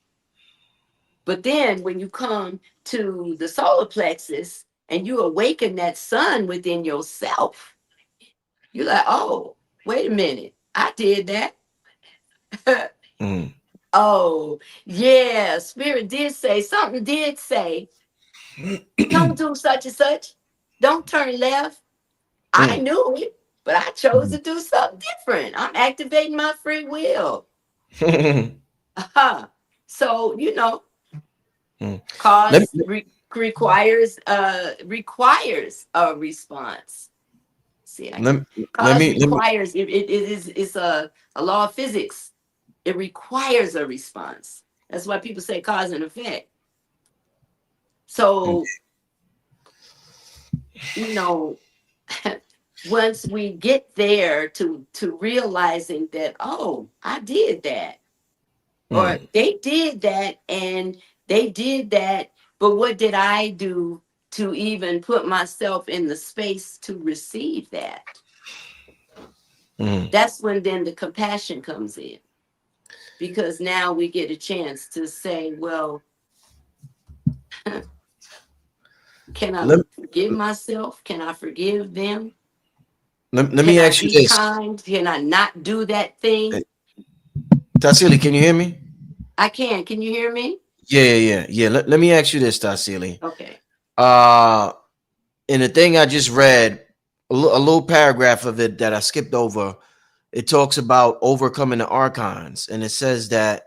Speaker 2: But then when you come to the solar plexus and you awaken that sun within yourself, you're like, oh, wait a minute. I did that.
Speaker 1: mm,
Speaker 2: Oh, yeah. Spirit did say, something did say, don't do such and such. Don't turn left. I
Speaker 1: mm,
Speaker 2: knew it, but I chose
Speaker 1: mm.
Speaker 2: to do something different. I'm activating my free will.
Speaker 1: Mm.
Speaker 2: So,
Speaker 1: Let
Speaker 2: cause
Speaker 1: me
Speaker 2: requires a response. See,
Speaker 1: let, let
Speaker 2: cause
Speaker 1: me let me
Speaker 2: requires it is it's a law of physics. It requires a response. That's why people say cause and effect. So, you know, once we get there to realizing that, oh, I did that, or
Speaker 1: mm,
Speaker 2: they did that, and they did that, but what did I do to even put myself in the space to receive that?
Speaker 1: mm,
Speaker 2: That's when then the compassion comes in, because now we get a chance to say, well, can I
Speaker 1: let,
Speaker 2: forgive myself? Can I forgive them?
Speaker 1: let
Speaker 2: Can
Speaker 1: me
Speaker 2: I
Speaker 1: ask you
Speaker 2: be
Speaker 1: this.
Speaker 2: kind? Can I not do that thing?
Speaker 1: Tassili, can you hear me?
Speaker 2: I can. Can you hear me?
Speaker 1: Yeah. Let me ask you this, Tassili.
Speaker 2: Okay.
Speaker 1: Uh in the thing I just read, a little paragraph of it that I skipped over. It talks about overcoming the Archons, and it says that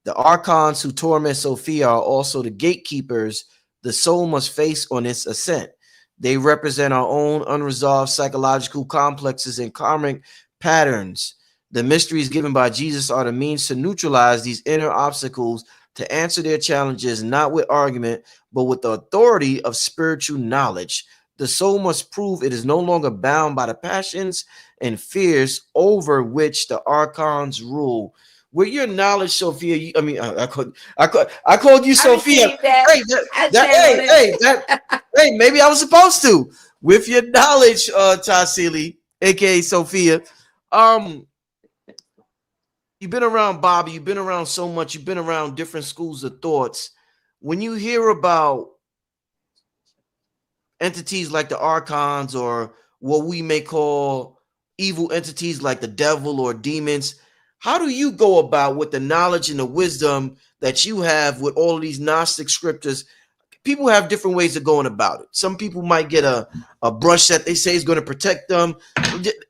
Speaker 1: the Archons who torment Sophia are also the gatekeepers the soul must face on its ascent. They represent our own unresolved psychological complexes and karmic patterns. The mysteries given by Jesus are the means to neutralize these inner obstacles, to answer their challenges not with argument, but with the authority of spiritual knowledge. The soul must prove it is no longer bound by the passions and fears over which the archons rule. With your knowledge, Sophia, I called you
Speaker 2: I
Speaker 1: Sophia.
Speaker 2: received that.
Speaker 1: Hey,
Speaker 2: I stand on
Speaker 1: hey, maybe I was supposed to. With your knowledge, Tassili, aka Sophia, um, you've been around Bobby, you've been around so much, you've been around different schools of thoughts. When you hear about entities like the archons or what we may call evil entities like the devil or demons, how do you go about with the knowledge and the wisdom that you have with all of these gnostic scriptures? People have different ways of going about it. Some people might get a brush that they say is going to protect them.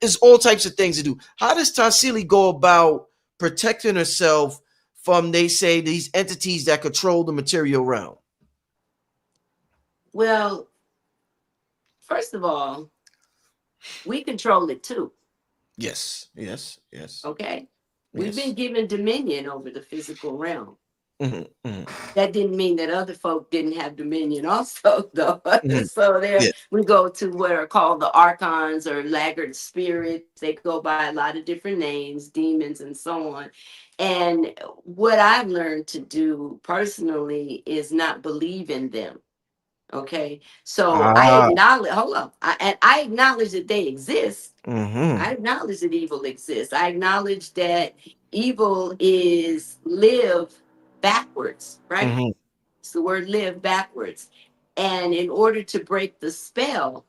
Speaker 1: There's all types of things to do. How does Tassili go about protecting herself from, they say, these entities that control the material realm?
Speaker 2: Well, first of all, we control it too.
Speaker 1: Yes, yes, yes,
Speaker 2: Okay. We've been
Speaker 1: yes.
Speaker 2: given dominion over the physical realm.
Speaker 1: Hmm, hmm,
Speaker 2: That didn't mean that other folk didn't have dominion also, though.
Speaker 1: hmm.
Speaker 2: So there
Speaker 1: Yeah.
Speaker 2: we go to what are called the archons or laggard spirits. They go by a lot of different names, demons and so on. And what I've learned to do personally is not believe in them. Okay. So I
Speaker 1: Ah.
Speaker 2: acknowledge, hold on. And I acknowledge that they exist.
Speaker 1: Mm-hmm.
Speaker 2: I acknowledge that evil exists. I acknowledge that evil is live backwards, right?
Speaker 1: Mm-hmm.
Speaker 2: It's the word live backwards. And in order to break the spell,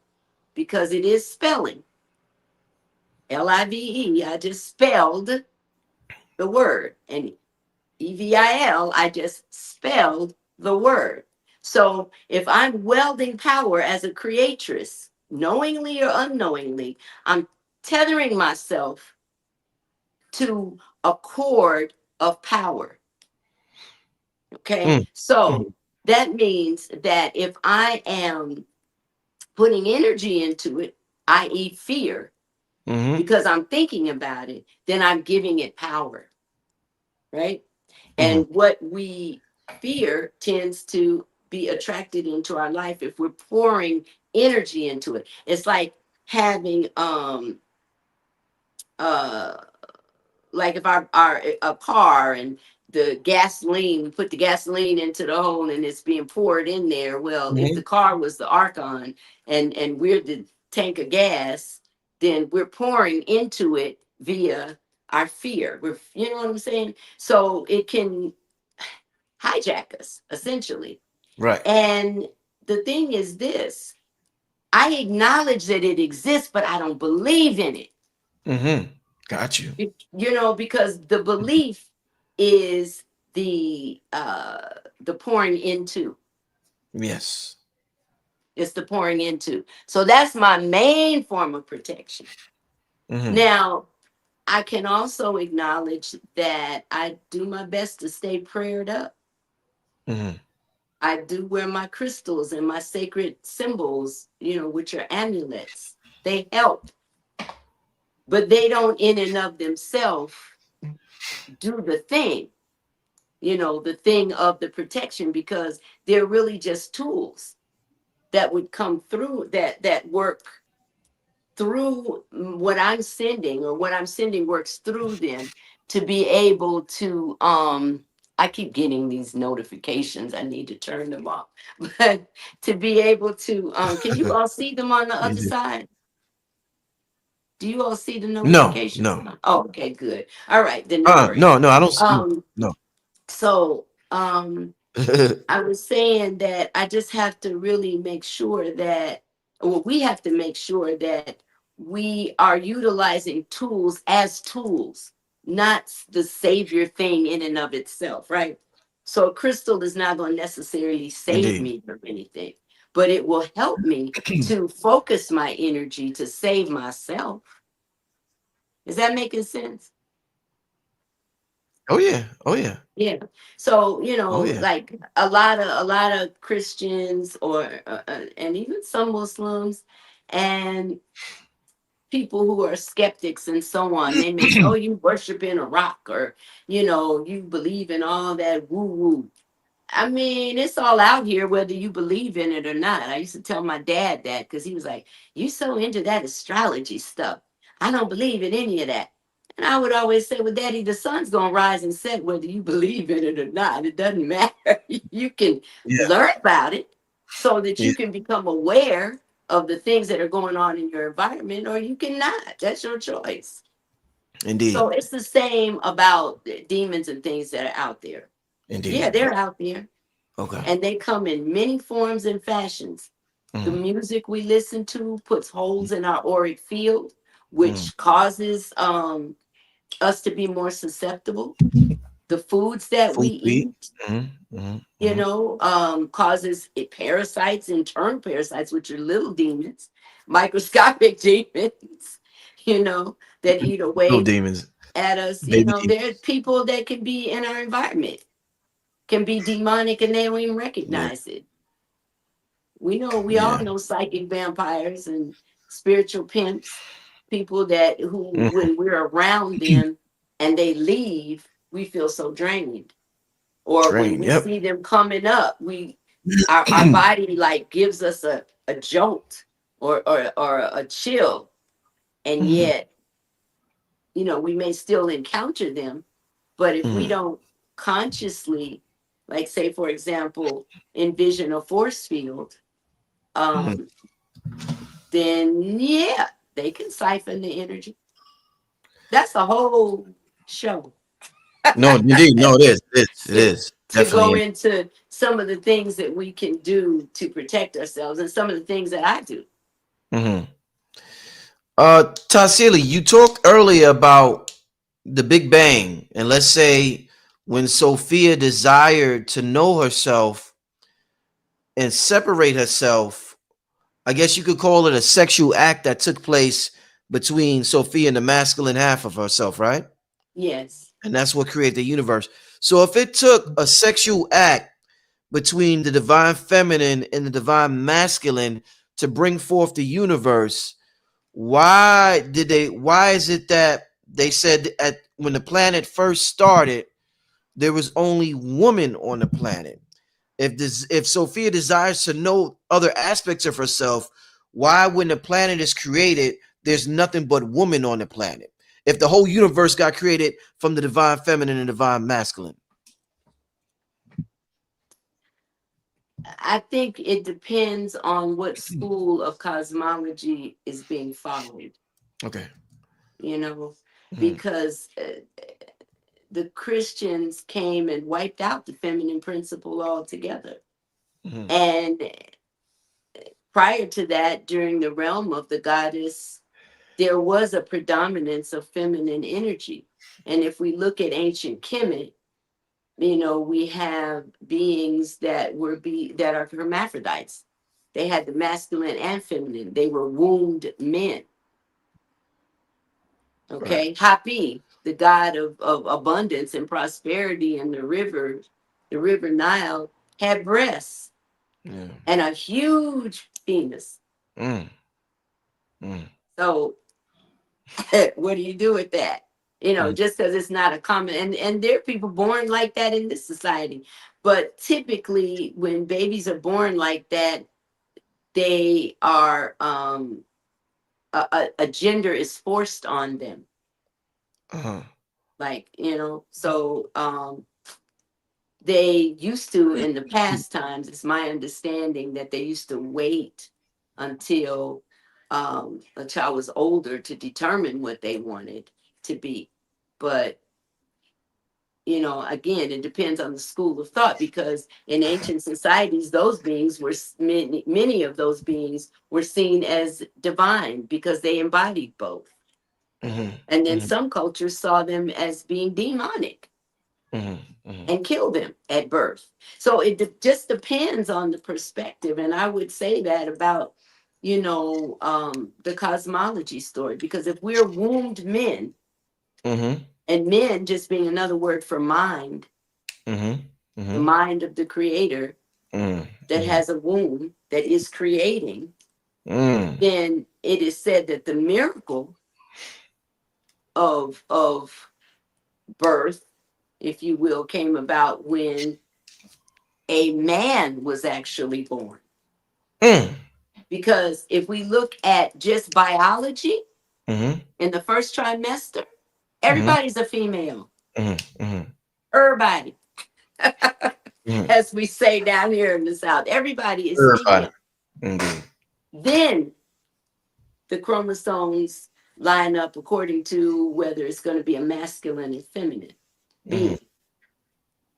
Speaker 2: because it is spelling, Live, I just spelled the word. And EVIL, I just spelled the word. So if I'm welding power as a creatress, knowingly or unknowingly, I'm tethering myself to a cord of power. Okay.
Speaker 1: Mm-hmm.
Speaker 2: So that means that if I am putting energy into it, i.e., fear,
Speaker 1: Mm-hmm.
Speaker 2: because I'm thinking about it, then I'm giving it power. Right.
Speaker 1: Mm-hmm.
Speaker 2: And what we fear tends to be attracted into our life if we're pouring energy into it. It's like having uh like if our a car and the gasoline, we put the gasoline into the hole and it's being poured in there. Well, if
Speaker 1: Mm-hmm.
Speaker 2: the car was the archon and we're the tank of gas, then we're pouring into it via our fear. We're, you know what I'm saying? So it can hijack us essentially.
Speaker 1: Right.
Speaker 2: And the thing is this, I acknowledge that it exists, but I don't believe in it.
Speaker 1: Mm-hmm. Got you.
Speaker 2: You know, because the belief is the pouring into.
Speaker 1: Yes.
Speaker 2: It's the pouring into. So that's my main form of protection.
Speaker 1: Mm-hmm.
Speaker 2: Now, I can also acknowledge that I do my best to stay prayed up.
Speaker 1: Mm-hmm.
Speaker 2: I do wear my crystals and my sacred symbols, you know, which are amulets. They help, but they don't in and of themselves do the thing, you know, the thing of the protection, because they're really just tools that would come through that work through what I'm sending, or what I'm sending works through them to be able to I keep getting these notifications. I need to turn them off. But to be able to can you all see them on the
Speaker 1: You
Speaker 2: other
Speaker 1: do.
Speaker 2: side? Do you all see the
Speaker 1: No,
Speaker 2: notifications?
Speaker 1: no.
Speaker 2: Oh, okay, good. All right, then no worries.
Speaker 1: No, no, I don't see.
Speaker 2: Um
Speaker 1: No.
Speaker 2: so I was saying that I just have to really make sure that, well, we have to make sure that we are utilizing tools as tools, not the savior thing in and of itself, right? So a crystal is not going to necessarily save
Speaker 1: Indeed.
Speaker 2: me from anything, but it will help me to focus my energy to save myself. Is that making sense?
Speaker 1: Oh yeah. Oh yeah.
Speaker 2: Yeah. So,
Speaker 1: Oh yeah.
Speaker 2: like a lot of Christians or and even some Muslims and people who are skeptics and so on, they may say, "Oh, you worship in a rock," or you believe in all that woo woo. I mean, it's all out here whether you believe in it or not. I used to tell my dad that because he was like, "You so into that astrology stuff. I don't believe in any of that." And I would always say, "Well, Daddy, the sun's gonna rise and set whether you believe in it or not. It doesn't matter. You can
Speaker 1: Yeah.
Speaker 2: learn about it so that
Speaker 1: Yeah.
Speaker 2: you can become aware of the things that are going on in your environment, or you cannot. That's your choice." So
Speaker 1: Indeed.
Speaker 2: it's the same about demons and things that are out there. Yeah,
Speaker 1: Indeed.
Speaker 2: they're out there
Speaker 1: Okay.
Speaker 2: and they come in many forms and fashions. The
Speaker 1: Mm,
Speaker 2: music we listen to puts holes in our auric field,
Speaker 1: mm.
Speaker 2: which causes us to be more susceptible. The foods that we
Speaker 1: Food feed.
Speaker 2: eat,
Speaker 1: Mm, mm, mm.
Speaker 2: causes it parasites, internal parasites, which are little demons, microscopic demons, that eat
Speaker 1: Little
Speaker 2: away
Speaker 1: demons.
Speaker 2: at us.
Speaker 1: Baby
Speaker 2: There are
Speaker 1: demons.
Speaker 2: people that can be in our environment, can be demonic, and they don't even
Speaker 1: Yeah.
Speaker 2: recognize it. We all
Speaker 1: Yeah.
Speaker 2: know psychic vampires and spiritual pimps, people that who
Speaker 1: Mm.
Speaker 2: when we're around them and they leave, we feel so drained. Or when
Speaker 1: Train.
Speaker 2: we
Speaker 1: Yep.
Speaker 2: see them coming up, our body like gives us a jolt or a chill. And
Speaker 1: Mm,
Speaker 2: yet, we may still encounter them, but if we
Speaker 1: mm,
Speaker 2: don't consciously, like say for example, envision a force field,
Speaker 1: mm.
Speaker 2: um, then yeah, they can siphon the energy. That's a whole show
Speaker 1: No, indeed. No, it is. It is. It
Speaker 2: to
Speaker 1: is.
Speaker 2: to
Speaker 1: Definitely
Speaker 2: go
Speaker 1: is.
Speaker 2: into some of the things that we can do to protect ourselves and some of the things that I do.
Speaker 1: Mm-hmm. Tassili, you talked earlier about the Big Bang, and let's say when Sophia desired to know herself and separate herself, I guess you could call it a sexual act that took place between Sophia and the masculine half of herself, right?
Speaker 2: Yes.
Speaker 1: And that's what created the universe. So if it took a sexual act between the divine feminine and the divine masculine to bring forth the universe, why is it that they said at when the planet first started there was only woman on the planet? If Sophia desires to know other aspects of herself, why when the planet is created there's nothing but woman on the planet, if the whole universe got created from the divine feminine and divine masculine?
Speaker 2: I think it depends on what school of cosmology is being followed,
Speaker 1: Okay.
Speaker 2: you know,
Speaker 1: Mm-hmm.
Speaker 2: because the Christians came and wiped out the feminine principle altogether.
Speaker 1: Mm-hmm.
Speaker 2: And prior to that, during the realm of the goddess, there was a predominance of feminine energy. And if we look at ancient Kemet, we have beings that are hermaphrodites. They had the masculine and feminine. They were wombed men.
Speaker 1: Right.
Speaker 2: Okay. Hapi, the god of abundance and prosperity in the river Nile, had breasts
Speaker 1: Yeah.
Speaker 2: and a huge penis.
Speaker 1: Mm. Mm.
Speaker 2: So what do you do with that?
Speaker 1: Mm.
Speaker 2: Just because it's not a common, and there are people born like that in this society. But typically when babies are born like that, they are a gender is forced on them.
Speaker 1: Uh-huh.
Speaker 2: Like, so they used to in the past times, it's my understanding that they used to wait until a child was older to determine what they wanted to be. But again, it depends on the school of thought, because in ancient societies those beings were many of those beings were seen as divine because they embodied both.
Speaker 1: Mm-hmm.
Speaker 2: And then
Speaker 1: Mm-hmm.
Speaker 2: some cultures saw them as being demonic.
Speaker 1: Mhm. Mhm.
Speaker 2: and kill them at birth. So it just depends on the perspective. And I would say that about, the cosmology story, because if we're wombed men,
Speaker 1: Mhm.
Speaker 2: and men just being another word for mind,
Speaker 1: Mhm.
Speaker 2: the
Speaker 1: Mhm.
Speaker 2: mind of the creator
Speaker 1: Mhm.
Speaker 2: that
Speaker 1: Mhm.
Speaker 2: has a womb that is creating,
Speaker 1: Mm.
Speaker 2: then it is said that the miracle of birth, if you will, came about when a man was actually born.
Speaker 1: Mm.
Speaker 2: Because if we look at just biology
Speaker 1: Mhm.
Speaker 2: in the first trimester,
Speaker 1: Mhm.
Speaker 2: everybody's a female.
Speaker 1: Mhm. Mhm.
Speaker 2: Everybody,
Speaker 1: Mhm.
Speaker 2: as we say down here in the South, everybody is
Speaker 1: Everybody.
Speaker 2: female.
Speaker 1: Indeed.
Speaker 2: Then the chromosomes line up according to whether it's going to be a masculine and feminine
Speaker 1: Mhm.
Speaker 2: being.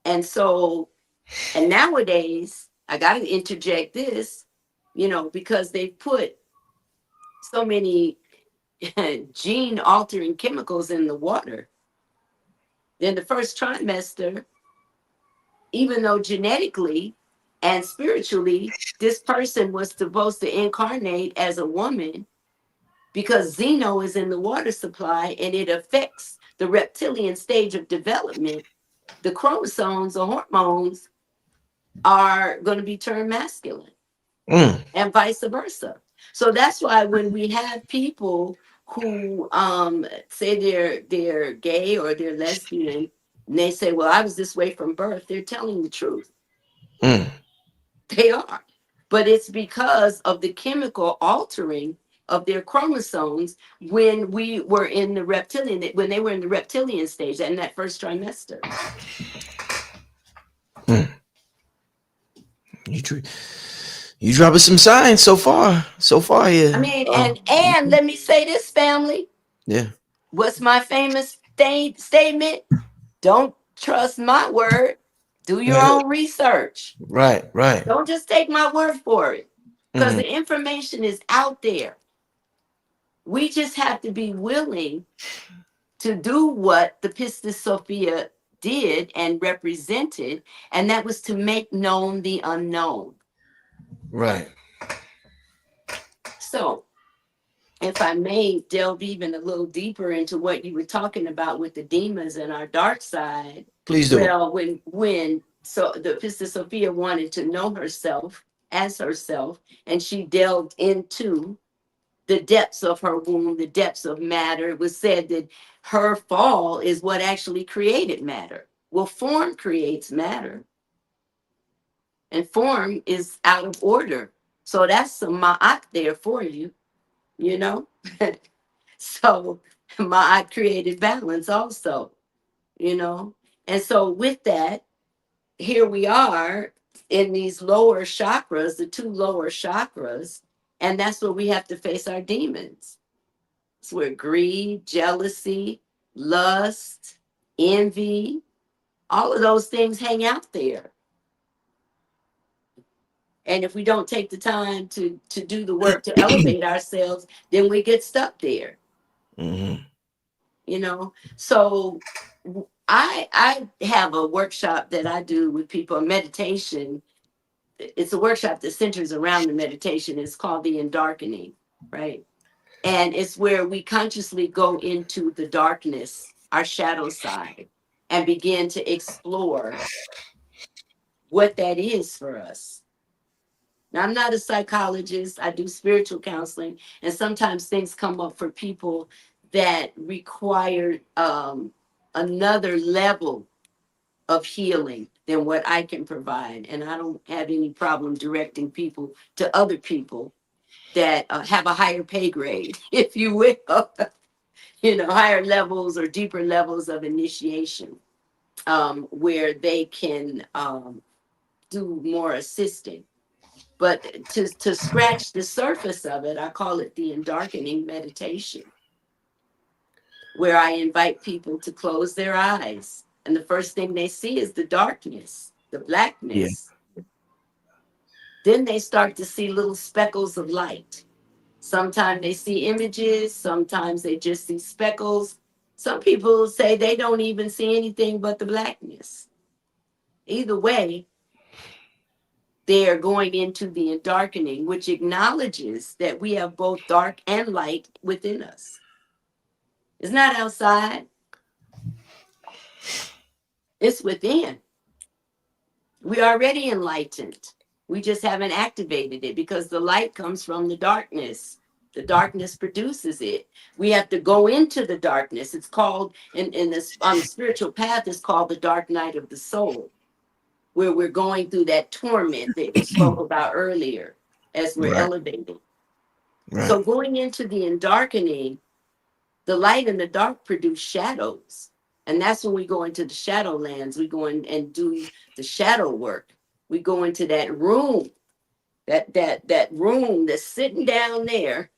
Speaker 2: And so, and nowadays, I got to interject this, because they put so many gene altering chemicals in the water. Then the first trimester, even though genetically and spiritually, this person was supposed to incarnate as a woman, because Xeno is in the water supply and it affects the reptilian stage of development, the chromosomes or hormones are going to be turned masculine
Speaker 1: Mm.
Speaker 2: and vice versa. So that's why when we have people who say they're gay or they're lesbian, and they say, "Well, I was this way from birth," they're telling the truth.
Speaker 1: Mm.
Speaker 2: They are. But it's because of the chemical altering of their chromosomes when we were in the reptilian, when they were in the reptilian stage in that first trimester.
Speaker 1: Mm. You dr- you dropping some signs so far. So far
Speaker 2: I
Speaker 1: here.
Speaker 2: mean, and let me say this, family.
Speaker 1: Yeah.
Speaker 2: What's my famous statement? Don't trust my word. Do your own research.
Speaker 1: Right. Right.
Speaker 2: Don't just take my word for it. Because
Speaker 1: Mhm.
Speaker 2: the information is out there. We just have to be willing to do what the Pistis Sophia did and represented, and that was to make known the unknown.
Speaker 1: Right.
Speaker 2: So, if I may delve even a little deeper into what you were talking about with the demons and our dark side,
Speaker 1: Please do.
Speaker 2: well, when so the Pistis Sophia wanted to know herself as herself, and she delved into the depths of her womb, the depths of matter. It was said that her fall is what actually created matter. Well, form creates matter, and form is out of order. So that's some ma'at there for you, you know? So ma'at created balance also, you know? And so with that, here we are in these lower chakras, the two lower chakras, and that's where we have to face our demons. It's where greed, jealousy, lust, envy, all of those things hang out there. And if we don't take the time to do the work to elevate ourselves, then we get stuck there,
Speaker 1: Mhm.
Speaker 2: you know? So I have a workshop that I do with people, a meditation. It's a workshop that centers around the meditation. It's called the Indarkening, right? And it's where we consciously go into the darkness, our shadow side, and begin to explore what that is for us. Now, I'm not a psychologist, I do spiritual counseling, and sometimes things come up for people that require another level of healing than what I can provide. And I don't have any problem directing people to other people that have a higher pay grade, if you will. Higher levels or deeper levels of initiation, where they can do more assisting. But to scratch the surface of it, I call it the Indarkening meditation, where I invite people to close their eyes. And the first thing they see is the darkness, the
Speaker 1: Yeah.
Speaker 2: blackness. Then they start to see little speckles of light. Sometimes they see images, sometimes they just see speckles. Some people say they don't even see anything but the blackness. Either way, they are going into the Indarkening, which acknowledges that we have both dark and light within us. It's not outside, it's within. We're already enlightened. We just haven't activated it because the light comes from the darkness. The darkness produces it. We have to go into the darkness. It's called, in this on the spiritual path, it's called the dark night of the soul, where we're going through that torment that we spoke about earlier as we're
Speaker 1: Right.
Speaker 2: elevating.
Speaker 1: Right.
Speaker 2: So going into the Indarkening, the light and the dark produce shadows. And that's when we go into the shadow lands. We go in and do the shadow work. We go into that room, that room that's sitting down there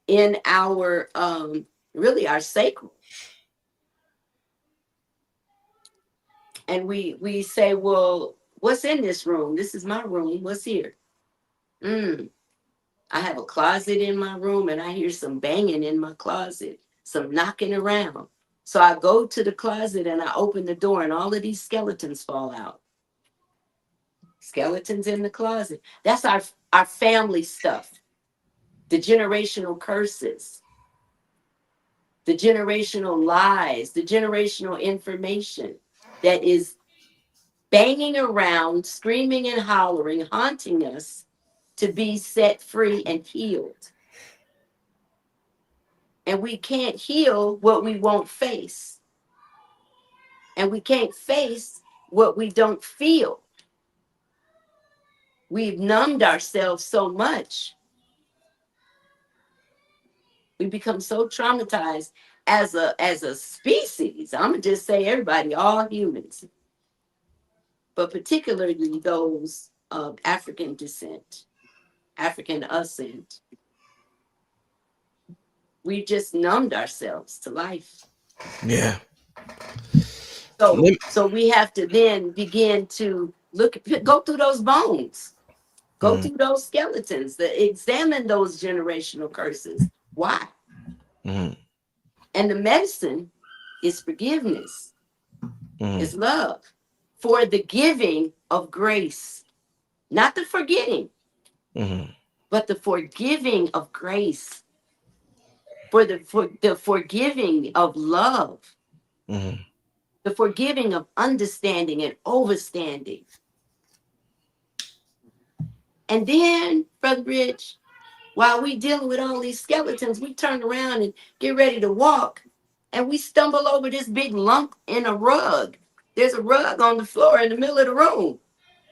Speaker 2: in our really our sacral. And we say, well, what's in this room? This is my room. What's here? Mm, I have a closet in my room and I hear some banging in my closet, some knocking around. So I go to the closet and I open the door and all of these skeletons fall out. Skeletons in the closet. That's our family stuff. The generational curses, the generational lies, the generational information that is banging around, screaming and hollering, haunting us to be set free and healed. And we can't heal what we won't face. And we can't face what we don't feel. We've numbed ourselves so much. We become so traumatized as a species. I'm gonna just say everybody, all humans, but particularly those of African descent, African ascent. We just numbed ourselves to life.
Speaker 1: Yeah.
Speaker 2: So we have to then begin to go through those bones, go
Speaker 1: Mm,
Speaker 2: through those skeletons, examine those generational curses. Why?
Speaker 1: mm,
Speaker 2: And the medicine is forgiveness,
Speaker 1: mm,
Speaker 2: is love for the giving of grace, not the forgetting,
Speaker 1: mm,
Speaker 2: but the forgiving of grace, for the forgiving of love,
Speaker 1: mm.
Speaker 2: the forgiving of understanding and overstanding. And then, Brother Rich, while we dealing with all these skeletons, we turn around and get ready to walk, and we stumble over this big lump in a rug. There's a rug on the floor in the middle of the room,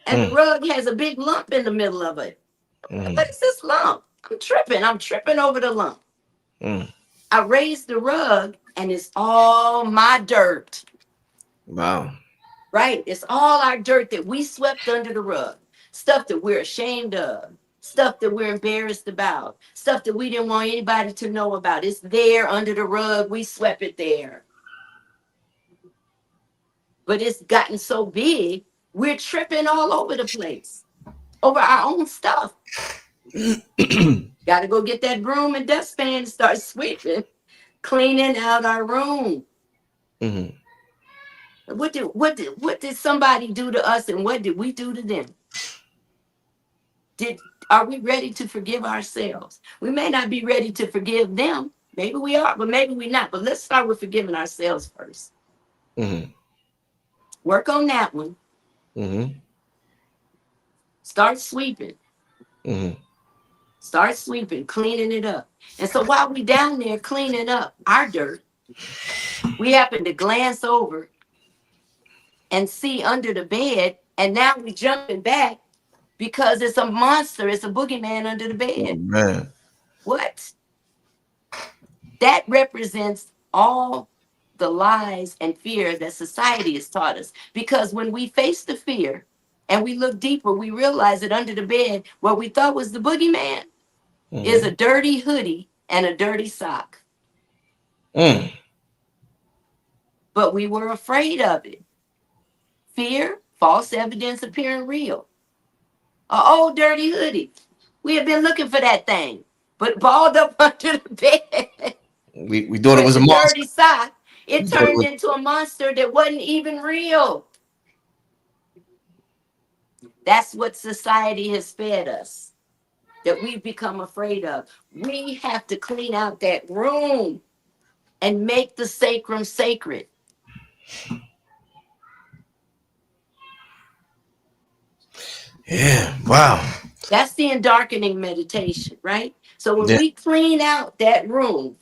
Speaker 2: and the
Speaker 1: Mm,
Speaker 2: rug has a big lump in the middle of it. What
Speaker 1: mm,
Speaker 2: is this lump? I'm tripping. I'm tripping over the lump.
Speaker 1: mm.
Speaker 2: I raise the rug, and it's all my dirt.
Speaker 1: Wow.
Speaker 2: Right? It's all our dirt that we swept under the rug. Stuff that we're ashamed of, stuff that we're embarrassed about, stuff that we didn't want anybody to know about. It's there under the rug. We swept it there. But it's gotten so big, we're tripping all over the place over our own stuff. Got to go get that broom and dustpan and start sweeping, cleaning out our room.
Speaker 1: Mhm.
Speaker 2: What did somebody do to us, and what did we do to them? Did Are we ready to forgive ourselves? We may not be ready to forgive them. Maybe we are, but maybe we're not. But let's start with forgiving ourselves first.
Speaker 1: Mhm.
Speaker 2: Work on that one.
Speaker 1: Mhm.
Speaker 2: Start sweeping.
Speaker 1: Mhm.
Speaker 2: Start sweeping, cleaning it up. And so while we down there cleaning up our dirt, we happen to glance over and see under the bed, and now we jumping back because it's a monster, it's a boogeyman under the
Speaker 1: Oh
Speaker 2: bed.
Speaker 1: man.
Speaker 2: What? That represents all the lies and fear that society has taught us. Because when we face the fear and we look deeper, we realize that under the bed, what we thought was the boogeyman is a
Speaker 1: Mhm.
Speaker 2: dirty hoodie and a dirty sock.
Speaker 1: Mm.
Speaker 2: But we were afraid of it. Fear, false evidence appearing real. A old dirty hoodie. We have been looking for that thing, but balled up under the bed.
Speaker 1: We thought it
Speaker 2: with
Speaker 1: was a
Speaker 2: the
Speaker 1: monster.
Speaker 2: dirty sock. It
Speaker 1: We thought it
Speaker 2: turned
Speaker 1: was,
Speaker 2: into a monster that wasn't even real. That's what society has fed us, that we've become afraid of. We have to clean out that room and make the sacrum sacred.
Speaker 1: yeah. Wow.
Speaker 2: That's the Indarkening meditation, right? So when
Speaker 1: Yeah.
Speaker 2: we clean out that room,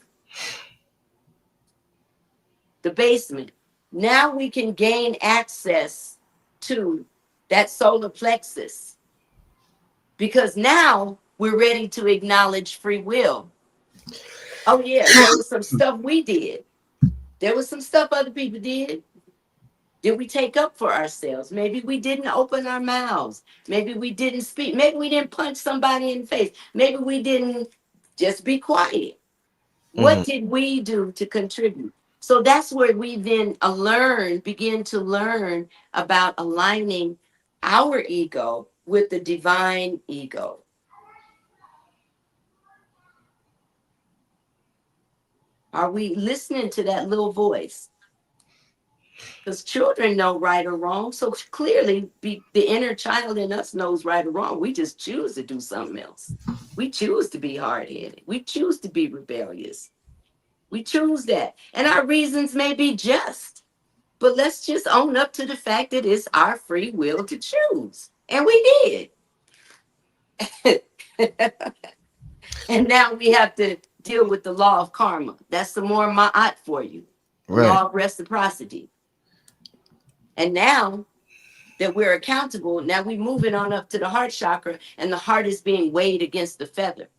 Speaker 2: the basement, now we can gain access to that solar plexus, because now we're ready to acknowledge free will. Oh, yeah, there was some stuff we did. There was some stuff other people did. Did we take up for ourselves? Maybe we didn't open our mouths. Maybe we didn't speak. Maybe we didn't punch somebody in the face. Maybe we didn't just be quiet.
Speaker 1: Hmm.
Speaker 2: What did we do to contribute? So that's where we then begin to learn about aligning our ego with the divine ego. Are we listening to that little voice? Because children know right or wrong. So clearly, the inner child in us knows right or wrong. We just choose to do something else. We choose to be hard headed. We choose to be rebellious. We choose that. And our reasons may be just. But let's just own up to the fact that it's our free will to choose. And we did. And now we have to deal with the law of karma. That's the more ma'at for you, the
Speaker 1: Right.
Speaker 2: law of reciprocity. And now that we're accountable, now we're moving on up to the heart chakra, and the heart is being weighed against the feather.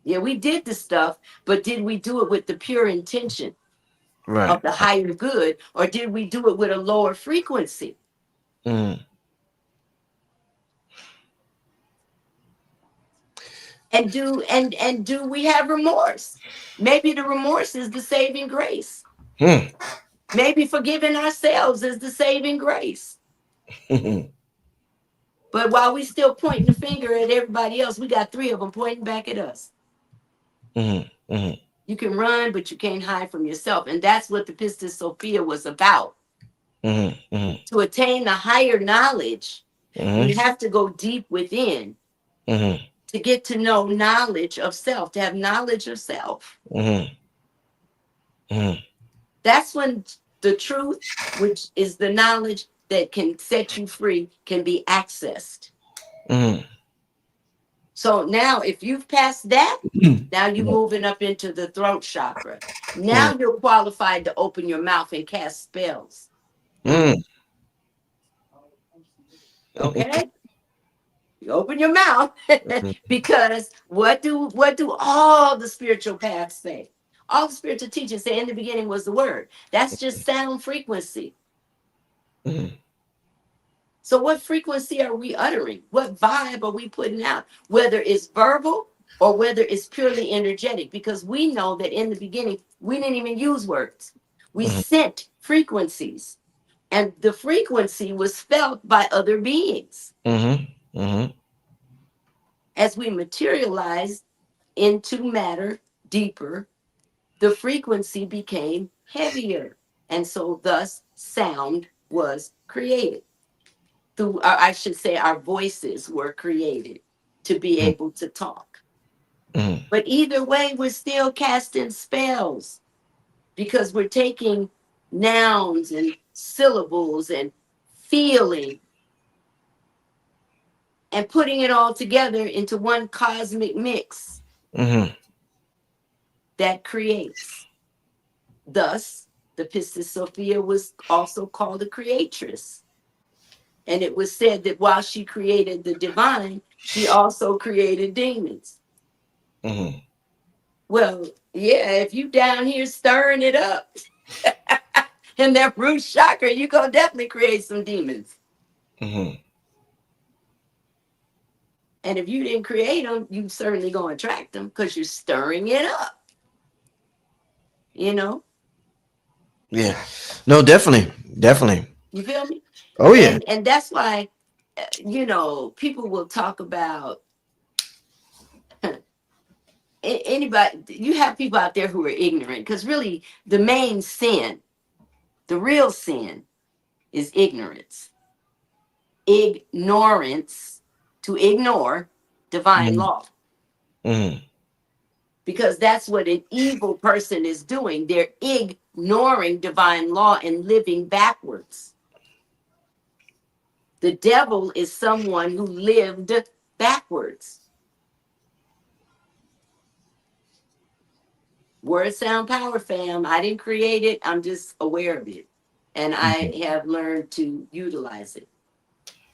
Speaker 2: Yeah, we did the stuff, but did we do it with the pure intention
Speaker 1: Right.
Speaker 2: of the higher good, or did we do it with a lower frequency?
Speaker 1: Mm.
Speaker 2: And do we have remorse? Maybe the remorse is the saving grace.
Speaker 1: Hmm.
Speaker 2: Maybe forgiving ourselves is the saving grace. But while we still pointing the finger at everybody else, we got three of them pointing back at us.
Speaker 1: Hmm. Hmm.
Speaker 2: You can run, but you can't hide from yourself. And that's what the Pistis Sophia was about.
Speaker 1: Hmm. Hmm.
Speaker 2: To attain the higher knowledge, we
Speaker 1: Hmm.
Speaker 2: have to go deep within
Speaker 1: Hmm.
Speaker 2: to get to know knowledge of self, to have knowledge of self.
Speaker 1: Hmm. Hmm.
Speaker 2: That's when the truth, which is the knowledge that can set you free, can be accessed.
Speaker 1: Hmm.
Speaker 2: So now, if you've passed that, now you're moving up into the throat chakra. Now you're qualified to open your mouth and cast spells.
Speaker 1: Hmm.
Speaker 2: Okay? You open your mouth because what do all the spiritual paths say? All the spiritual teachers say in the beginning was the word. That's just sound frequency.
Speaker 1: Hmm.
Speaker 2: So what frequency are we uttering? What vibe are we putting out? Whether it's verbal or whether it's purely energetic, because we know that in the beginning we didn't even use words. We
Speaker 1: Hmm.
Speaker 2: sent frequencies, and the frequency was felt by other beings.
Speaker 1: Hmm. Hmm.
Speaker 2: As we materialized into matter deeper, the frequency became heavier. And so thus sound was created. Through I should say our voices were created to be able to talk.
Speaker 1: Hmm.
Speaker 2: But either way, we're still casting spells because we're taking nouns and syllables and feeling and putting it all together into one cosmic mix
Speaker 1: Hmm.
Speaker 2: that creates. Thus, the Pistis Sophia was also called a creatress. And it was said that while she created the divine, she also created demons.
Speaker 1: Hmm.
Speaker 2: Well, yeah, if you down here stirring it up in that root chakra, you're going to definitely create some demons.
Speaker 1: Hmm.
Speaker 2: And if you didn't create them, you certainly going to attract them because you're stirring it up, you know?
Speaker 1: Yeah. No, definitely. Definitely.
Speaker 2: You feel me?
Speaker 1: Oh yeah.
Speaker 2: And that's why, people will talk about Anybody, you have people out there who are ignorant, because really the main sin, the real sin, is ignorance. Ignorance, to ignore divine
Speaker 1: Mm,
Speaker 2: law,
Speaker 1: mm,
Speaker 2: because that's what an evil person is doing. They're ignoring divine law and living backwards. The devil is someone who lived backwards. Word sound power, fam. I didn't create it. I'm just aware of it. And I
Speaker 1: mm.
Speaker 2: have learned to utilize it.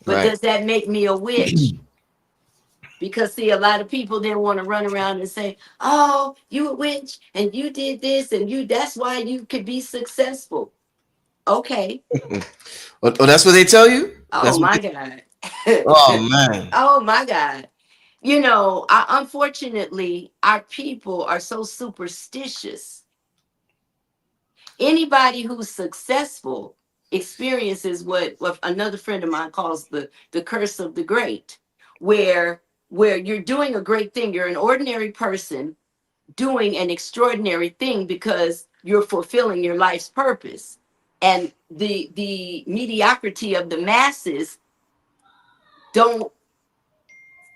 Speaker 2: But
Speaker 1: Right.
Speaker 2: does that make me a witch? Because see, a lot of people then want to run around and say, "Oh, you a witch and you did this and you that's why you could be successful." Okay.
Speaker 1: Oh, that's what they tell you?
Speaker 2: Oh
Speaker 1: That's what
Speaker 2: my
Speaker 1: they,
Speaker 2: God.
Speaker 1: oh man.
Speaker 2: Oh my God. You know, unfortunately, our people are so superstitious. Anybody who's successful experiences what another friend of mine calls the curse of the great, where you're doing a great thing. You're an ordinary person doing an extraordinary thing because you're fulfilling your life's purpose. And the mediocrity of the masses don't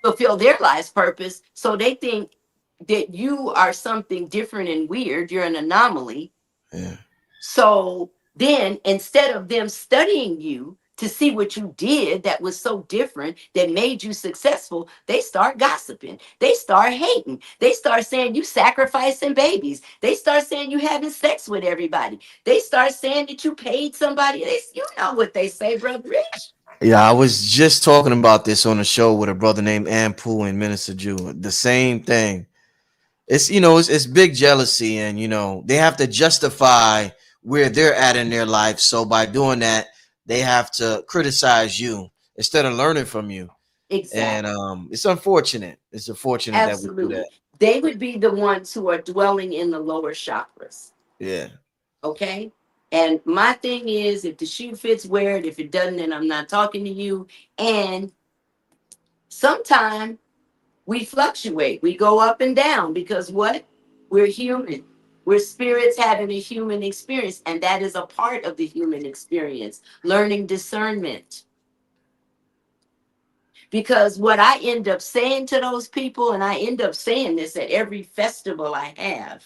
Speaker 2: fulfill their life's purpose. So they think that you are something different and weird. You're an anomaly.
Speaker 1: Yeah.
Speaker 2: So then instead of them studying you to see what you did that was so different that made you successful, they start gossiping. They start hating. They start saying you sacrificing babies. They start saying you having sex with everybody. They start saying that you paid somebody. You know what they say, Brother Rich.
Speaker 1: Yeah, I was just talking about this on a show with a brother named Ampu and Minister Jew. The same thing. It's it's big jealousy, and they have to justify where they're at in their life. So by doing that, they have to criticize you instead of learning from you. And
Speaker 2: Exactly.
Speaker 1: it's unfortunate. It's unfortunate that we do that.
Speaker 2: Absolutely. They would be the ones who are dwelling in the lower chakras.
Speaker 1: Yeah.
Speaker 2: Okay. And my thing is, if the shoe fits, wear it. If it doesn't, then I'm not talking to you. And sometimes we fluctuate, we go up and down because what? We're human. We're spirits having a human experience. And that is a part of the human experience, learning discernment. Because what I end up saying to those people, and I end up saying this at every festival I have,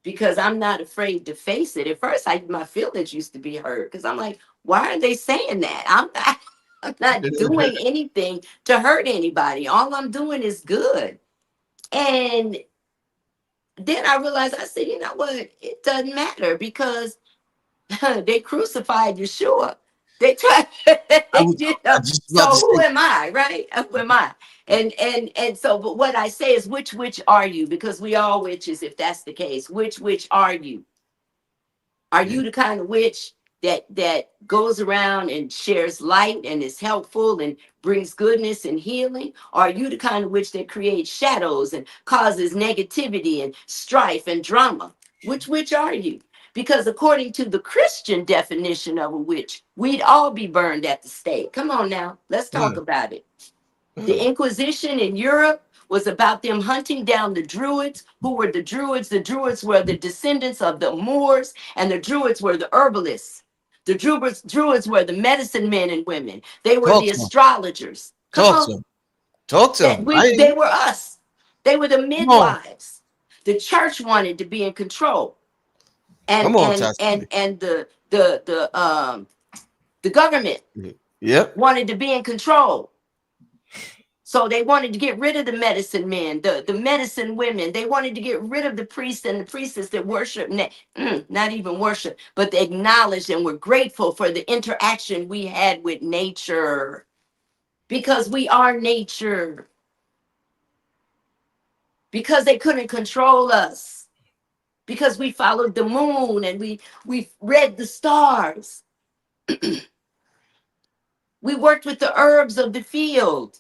Speaker 2: because I'm not afraid to face it. At first, my feelings used to be hurt because I'm like, why are they saying that? I'm not, I'm not doing anything to hurt anybody. All I'm doing is good. And then I realized, I said, you know what? It doesn't matter because they crucified Yeshua. They tried,
Speaker 1: I was
Speaker 2: you
Speaker 1: I
Speaker 2: know.
Speaker 1: just about to
Speaker 2: So who
Speaker 1: say,
Speaker 2: am I, right? Who am I? And so, but what I say is, which witch are you? Because we all witches, if that's the case. Which witch are you? Are
Speaker 1: yeah,
Speaker 2: you the kind of witch that goes around and shares light and is helpful and brings goodness and healing? Or are you the kind of witch that creates shadows and causes negativity and strife and drama? Which witch are you? Because according to the Christian definition of a witch, we'd all be burned at the stake. Come on now, let's talk
Speaker 1: mm,
Speaker 2: about it. The
Speaker 1: mm,
Speaker 2: Inquisition in Europe was about them hunting down the Druids. Who were the Druids? The Druids were the descendants of the Moors, and the Druids were the herbalists. The Druids were the medicine men and women. They were
Speaker 1: talk
Speaker 2: the
Speaker 1: to him,
Speaker 2: astrologers. Come
Speaker 1: talk
Speaker 2: on,
Speaker 1: to him, talk to him.
Speaker 2: they were us. They were the
Speaker 1: Come on,
Speaker 2: midwives. The church wanted to be in control, and
Speaker 1: come on,
Speaker 2: and and
Speaker 1: Tassili.
Speaker 2: and the government
Speaker 1: Yep.
Speaker 2: wanted to be in control. So they wanted to get rid of the medicine men, the medicine women. They wanted to get rid of the priests and the priestess that worship, not even worship, but they acknowledged and were grateful for the interaction we had with nature, because we are nature, because they couldn't control us, because we followed the moon and we read the stars. We worked with the herbs of the field.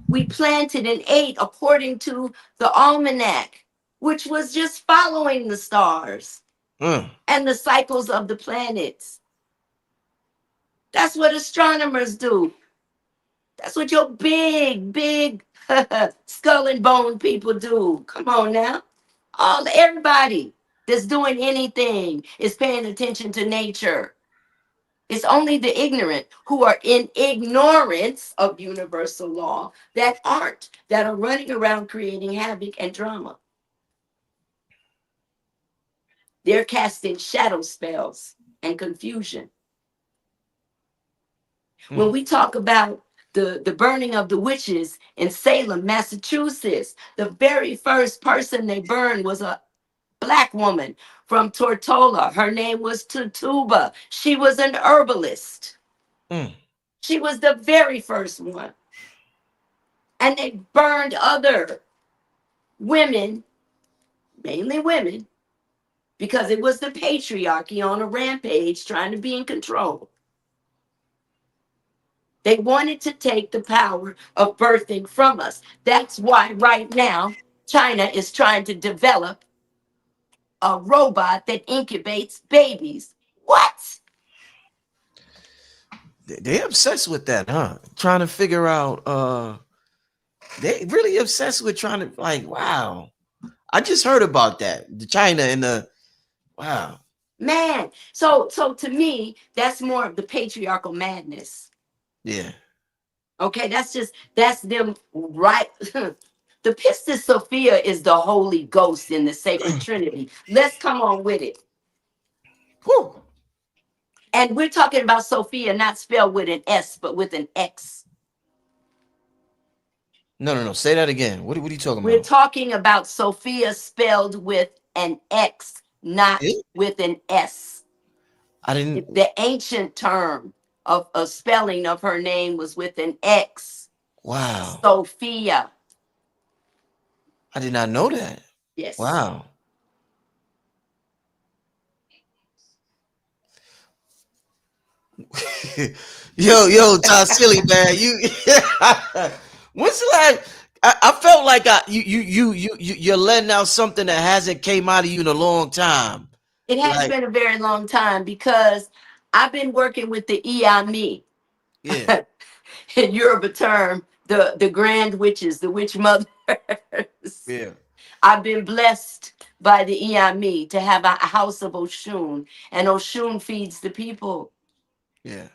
Speaker 2: We planted and ate according to the almanac, which was just following the stars
Speaker 1: Mm,
Speaker 2: and the cycles of the planets. That's what astronomers do. That's what your big Skull and bone people do. Come on now. Everybody that's doing anything is paying attention to nature. It's only the ignorant who are in ignorance of universal law that are running around creating havoc and drama. They're casting shadow spells and confusion. When
Speaker 1: Mm.
Speaker 2: we talk about the burning of the witches in Salem, Massachusetts, the very first person they burned was a Black woman from Tortola. Her name was Tutuba. She was an herbalist.
Speaker 1: Mm.
Speaker 2: She was the very first one. And they burned other women, mainly women, because it was the patriarchy on a rampage trying to be in control. They wanted to take the power of birthing from us. That's why right now China is trying to develop a robot that incubates babies. What?
Speaker 1: They obsessed with that, huh? Trying to figure out. They really obsessed with trying to like. Wow, I just heard about that. The China and the wow.
Speaker 2: Man, so to me, that's more of the patriarchal madness.
Speaker 1: Yeah.
Speaker 2: Okay, that's them right. The Pistis Sophia is the Holy Ghost in the sacred Trinity. Let's come on with it.
Speaker 1: Whew.
Speaker 2: And we're talking about Sophia, not spelled with an S, but with an X.
Speaker 1: No, no, no. Say that again. What are you talking
Speaker 2: We're
Speaker 1: about?
Speaker 2: talking about Sophia spelled with an X, not
Speaker 1: Eh?
Speaker 2: with an S.
Speaker 1: I didn't.
Speaker 2: The ancient term of spelling of her name was with an X.
Speaker 1: Wow.
Speaker 2: Sophia.
Speaker 1: I did not know that.
Speaker 2: Yes.
Speaker 1: Wow. Yo, Tassili, man. You when's the last I felt like you're letting out something that hasn't came out of you in a long time.
Speaker 2: It has
Speaker 1: Like,
Speaker 2: been a very long time because I've been working with the EIME,
Speaker 1: yeah,
Speaker 2: in Yoruba term, the grand witches, the witch mothers.
Speaker 1: yeah,
Speaker 2: I've been blessed by the EIME to have a house of Oshun, and Oshun feeds the people.
Speaker 1: yeah.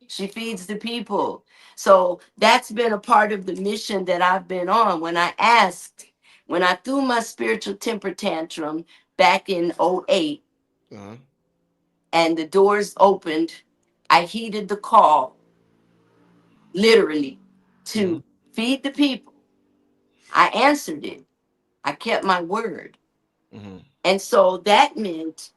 Speaker 2: She feeds the people. So that's been a part of the mission that I've been on. When I threw my spiritual temper tantrum back in '08,
Speaker 1: Uh-huh.
Speaker 2: and the doors opened, I heeded the call, literally,
Speaker 1: Hmm.
Speaker 2: to feed the people. I answered it. I kept my word.
Speaker 1: Hmm.
Speaker 2: And so that meant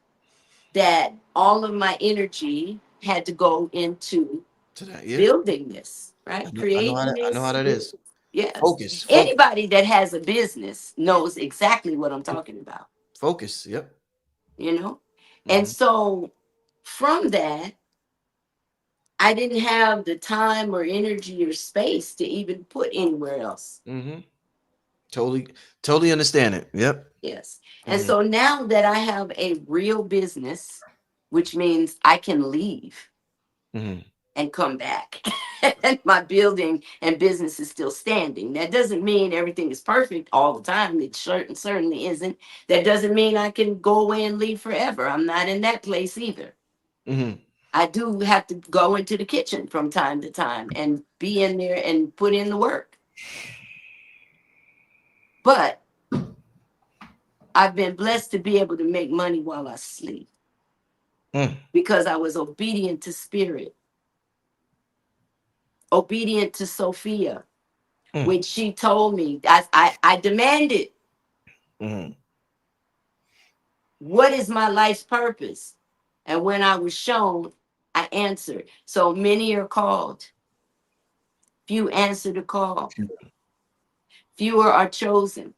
Speaker 2: that all of my energy had to go into
Speaker 1: To that, yeah.
Speaker 2: building this, right? Creating
Speaker 1: I know how
Speaker 2: this.
Speaker 1: that is.
Speaker 2: Yes.
Speaker 1: Focus, focus,
Speaker 2: Anybody that has a business knows exactly what I'm talking about,
Speaker 1: focus. Yep.
Speaker 2: you know? And
Speaker 1: Hmm.
Speaker 2: so from that, I didn't have the time or energy or space to even put anywhere else.
Speaker 1: Hmm. Totally, totally understand it. Yep.
Speaker 2: Yes. And
Speaker 1: Hmm.
Speaker 2: so now that I have a real business, which means I can leave
Speaker 1: Hmm.
Speaker 2: and come back, and my building and business is still standing. That doesn't mean everything is perfect all the time. It certainly isn't. That doesn't mean I can go away and leave forever. I'm not in that place either.
Speaker 1: Hmm.
Speaker 2: I do have to go into the kitchen from time to time and be in there and put in the work. But I've been blessed to be able to make money while I sleep
Speaker 1: Mm.
Speaker 2: because I was obedient to spirit, obedient to Sophia.
Speaker 1: Mm.
Speaker 2: When she told me, I demanded,
Speaker 1: Hmm.
Speaker 2: what is my life's purpose? And when I was shown, I answered. So many are called, few answer the call, fewer are chosen,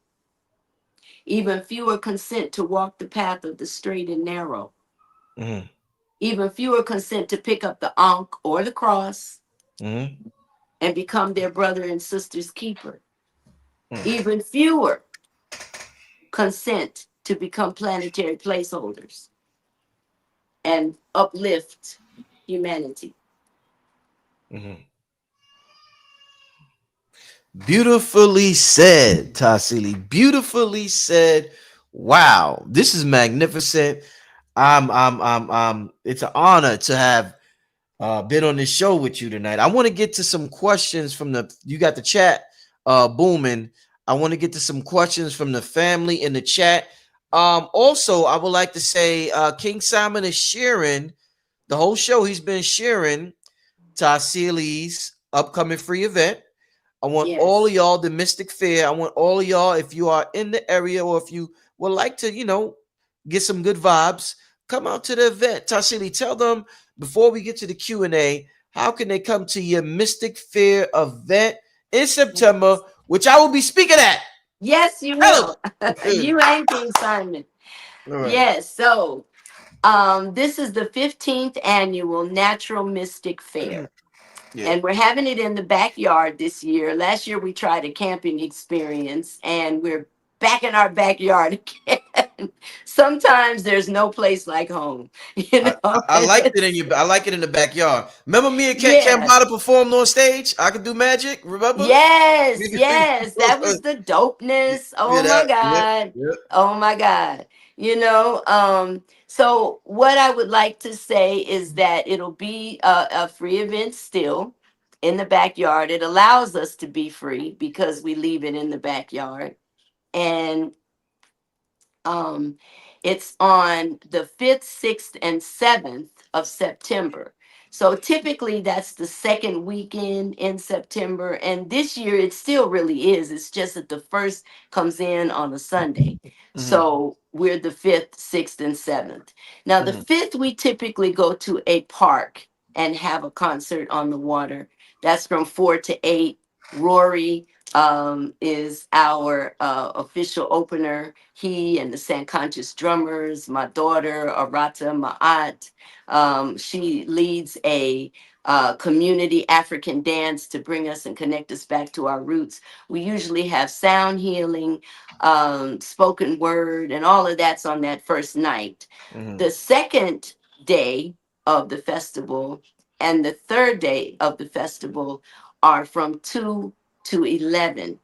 Speaker 2: even fewer consent to walk the path of the straight and narrow,
Speaker 1: Hmm.
Speaker 2: even fewer consent to pick up the ankh or the cross
Speaker 1: Hmm.
Speaker 2: and become their brother and sister's keeper. Even fewer consent to become planetary placeholders and uplift humanity.
Speaker 1: Hmm. Beautifully said, Tassili. Beautifully said. Wow, this is magnificent. It's an honor to have been on this show with you tonight. I want to get to some questions from the. You got the chat booming. I want to get to some questions from the family in the chat. Also, I would like to say King Simon is sharing the whole show. He's been sharing Tassili's upcoming free event. I want all of
Speaker 2: Yes.
Speaker 1: y'all, the Mystic Fair. I want all of y'all, if you are in the area or if you would like to, get some good vibes, come out to the event. Tassili, tell them before we get to the Q&A, how can they come to your Mystic Fair event in September,
Speaker 2: Yes.
Speaker 1: which I will be speaking at?
Speaker 2: Yes, you
Speaker 1: Tell
Speaker 2: will.
Speaker 1: them.
Speaker 2: You and King Simon.
Speaker 1: All right.
Speaker 2: Yes. So, this is the 15th annual Natural Mystic Fair.
Speaker 1: Yeah.
Speaker 2: And we're having it in the backyard this year. Last year we tried a camping experience and we're back in our backyard again. Sometimes there's no place like home,
Speaker 1: I, I liked it in your. I like it in the backyard. Remember me and
Speaker 2: Yeah.
Speaker 1: Cambada performed on stage? I could do magic. Remember?
Speaker 2: Yes, yes, that was the dopeness.
Speaker 1: Yeah,
Speaker 2: Oh my
Speaker 1: that. Yep.
Speaker 2: God.
Speaker 1: Yep.
Speaker 2: Oh my God. So what I would like to say is that it'll be a free event still in the backyard. It allows us to be free because we leave it in the backyard. And um, it's on the 5th, 6th, and 7th of September. So typically that's the second weekend in September. And this year it still really is. It's just that the first comes in on a Sunday.
Speaker 1: Mm-hmm.
Speaker 2: So we're the 5th, 6th, and 7th. Now, the
Speaker 1: Mm-hmm.
Speaker 2: 5th, we typically go to a park and have a concert on the water. That's from 4 to 8. Rory is our official opener. He and the San Conscious drummers, my daughter, Arata Ma'at. She leads a community African dance to bring us and connect us back to our roots. We usually have sound healing, spoken word, and all of that's on that first night.
Speaker 1: Mm-hmm.
Speaker 2: The second day of the festival and the third day of the festival are from 2 to 11,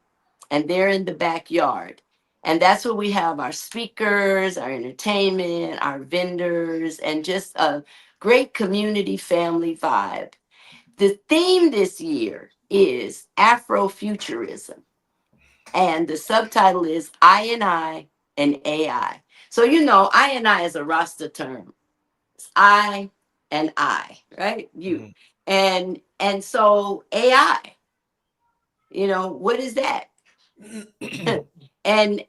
Speaker 2: and they're in the backyard. And that's where we have our speakers, our entertainment, our vendors, and just a great community family vibe. The theme this year is Afrofuturism, and the subtitle is I and AI. So, I and I is a Rasta term. It's I and I, right? You.
Speaker 1: Mm-hmm.
Speaker 2: And so AI, what is that? And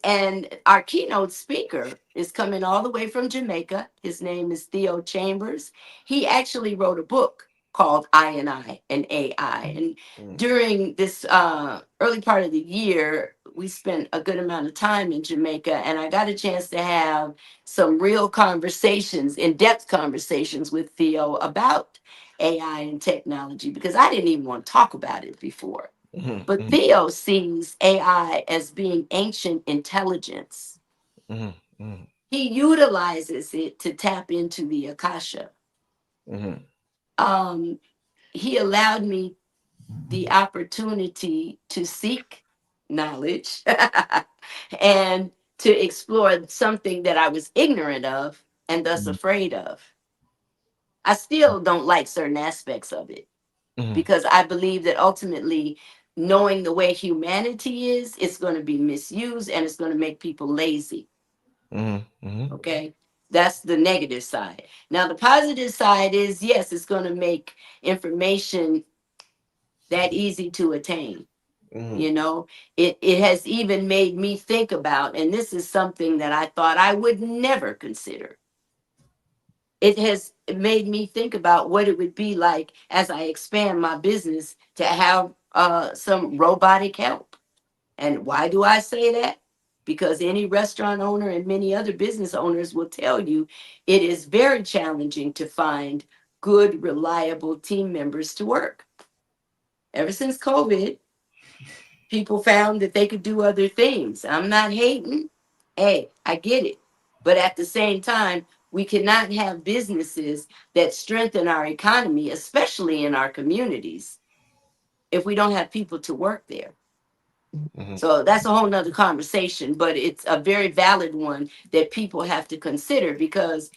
Speaker 2: our keynote speaker is coming all the way from Jamaica. His name is Theo Chambers. He actually wrote a book called I and AI. And during this early part of the year, we spent a good amount of time in Jamaica, and I got a chance to have some real conversations, in-depth conversations with Theo about AI and technology because I didn't even want to talk about it before. But
Speaker 1: Mm-hmm.
Speaker 2: Theo sees AI as being ancient intelligence.
Speaker 1: Mm-hmm.
Speaker 2: He utilizes it to tap into the Akasha.
Speaker 1: Mm-hmm.
Speaker 2: Um, he allowed me the opportunity to seek knowledge and to explore something that I was ignorant of and thus afraid of. I still don't like certain aspects of it
Speaker 1: Mm-hmm.
Speaker 2: because I believe that ultimately knowing the way humanity is, it's going to be misused and it's going to make people lazy.
Speaker 1: Mm-hmm.
Speaker 2: Okay. That's the negative side. Now, the positive side is yes, it's going to make information that easy to attain.
Speaker 1: Mm-hmm.
Speaker 2: You know, it has even made me think about, and this is something that I thought I would never consider. It has made me think about what it would be like as I expand my business to have some robotic help. And why do I say that? Because any restaurant owner and many other business owners will tell you it is very challenging to find good, reliable team members to work. Ever since COVID, people found that they could do other things. I'm not hating. Hey, I get it. But at the same time, we cannot have businesses that strengthen our economy, especially in our communities, if we don't have people to work there.
Speaker 1: Mhm.
Speaker 2: So that's a whole nother conversation, but it's a very valid one that people have to consider, because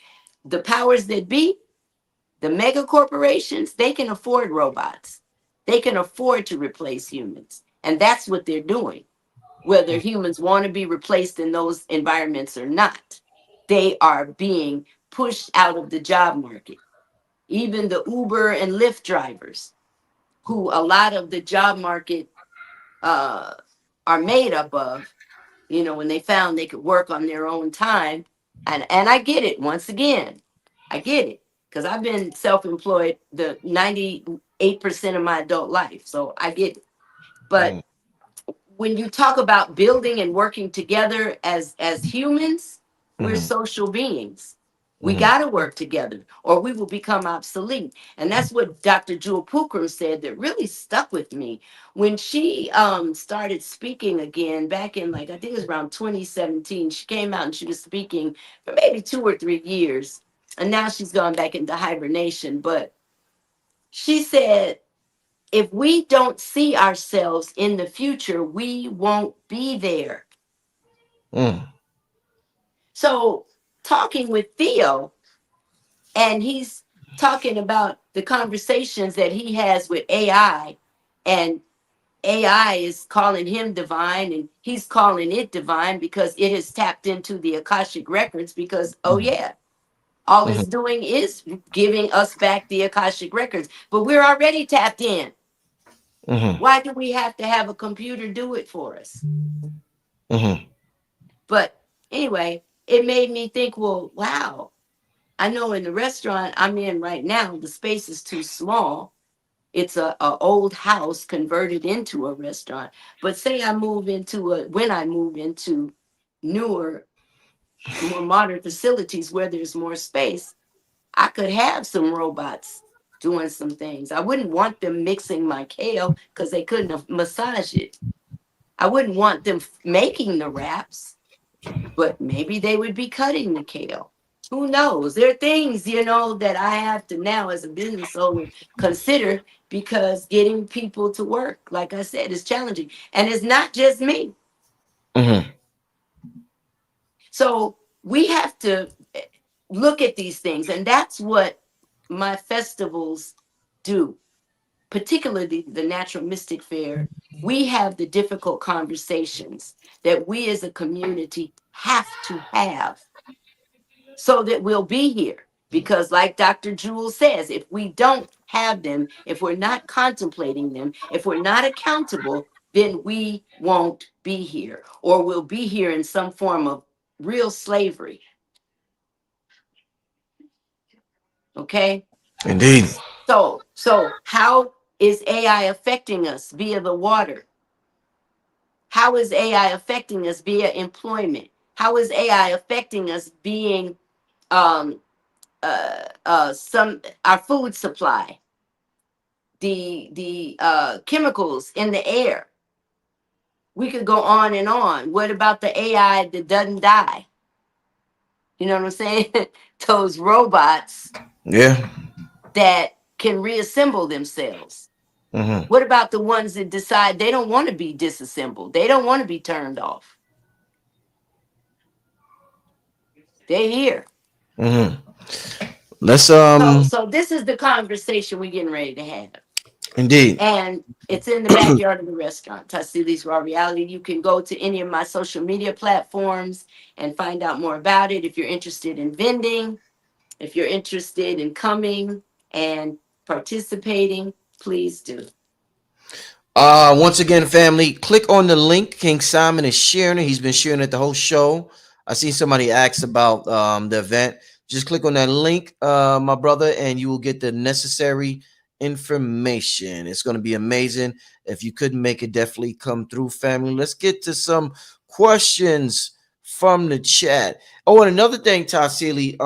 Speaker 2: the powers that be, the mega corporations, they can afford robots. They can afford to replace humans. And that's what they're doing. Whether humans want to be replaced in those environments or not, they are being pushed out of the job market. Even the Uber and Lyft drivers, who a lot of the job market uh, are made up of, when they found they could work on their own time. And I get it. Once again, I get it, because I've been self-employed the 98% of my adult life, so I get it. But
Speaker 1: Mhm.
Speaker 2: when you talk about building and working together as humans, we're
Speaker 1: Mhm.
Speaker 2: social beings. We
Speaker 1: Mhm.
Speaker 2: got to work together or we will become obsolete. And that's what Dr. Jewel Pookrum said that really stuck with me when she started speaking again back in, like, I think it was around 2017. She came out and she was speaking for maybe 2 or 3 years. And now she's gone back into hibernation. But she said, if we don't see ourselves in the future, we won't be there.
Speaker 1: Mhm.
Speaker 2: So, talking with Theo, and he's talking about the conversations that he has with AI, and AI is calling him divine, and he's calling it divine because it has tapped into the Akashic records. Because, oh,
Speaker 1: Mhm.
Speaker 2: yeah, all it's
Speaker 1: Mhm.
Speaker 2: doing is giving us back the Akashic records, but we're already tapped in.
Speaker 1: Mhm.
Speaker 2: Why do we have to have a computer do it for us?
Speaker 1: Mhm.
Speaker 2: But anyway, it made me think, well, wow, I know in the restaurant I'm in right now, the space is too small. It's a old house converted into a restaurant. But say I move into when I move into newer, more modern facilities where there's more space, I could have some robots doing some things. I wouldn't want them mixing my kale because they couldn't massage it. I wouldn't want them making the wraps, but maybe they would be cutting the kale. Who knows? There are things, that I have to now as a business owner consider, because getting people to work, like I said, is challenging. And it's not just me.
Speaker 1: Mhm.
Speaker 2: So we have to look at these things. And that's what my festivals do, particularly the Natural Mystic Fair. We have the difficult conversations that we as a community have to have so that we'll be here. Because, like Dr. Jewell says, if we don't have them, if we're not contemplating them, if we're not accountable, then we won't be here, or we'll be here in some form of real slavery. Okay.
Speaker 1: Indeed.
Speaker 2: So how is AI affecting us via the water? How is AI affecting us via employment? How is AI affecting us being um, some our food supply, the chemicals in the air? We could go on and on. What about the AI that doesn't die? You know what I'm saying? Those robots
Speaker 1: Yeah.
Speaker 2: that can reassemble themselves.
Speaker 1: Mhm.
Speaker 2: What about the ones that decide they don't want to be disassembled? They don't want to be turned off. They're here.
Speaker 1: Mhm. Let's
Speaker 2: So this is the conversation we're getting ready to have.
Speaker 1: indeed.
Speaker 2: And it's in the backyard of the restaurant, Tassili's Raw Reality. You can go to any of my social media platforms and find out more about it. If you're interested in vending, if you're interested in coming and participating, please do.
Speaker 1: Once again, family, click on the link. King Simon is sharing it. He's been sharing it the whole show. I see somebody asked about the event. Just click on that link, my brother, and you will get the necessary information. It's going to be amazing. If you couldn't make it, definitely come through, family. Let's get to some questions from the chat. Oh, and another thing, Tassili,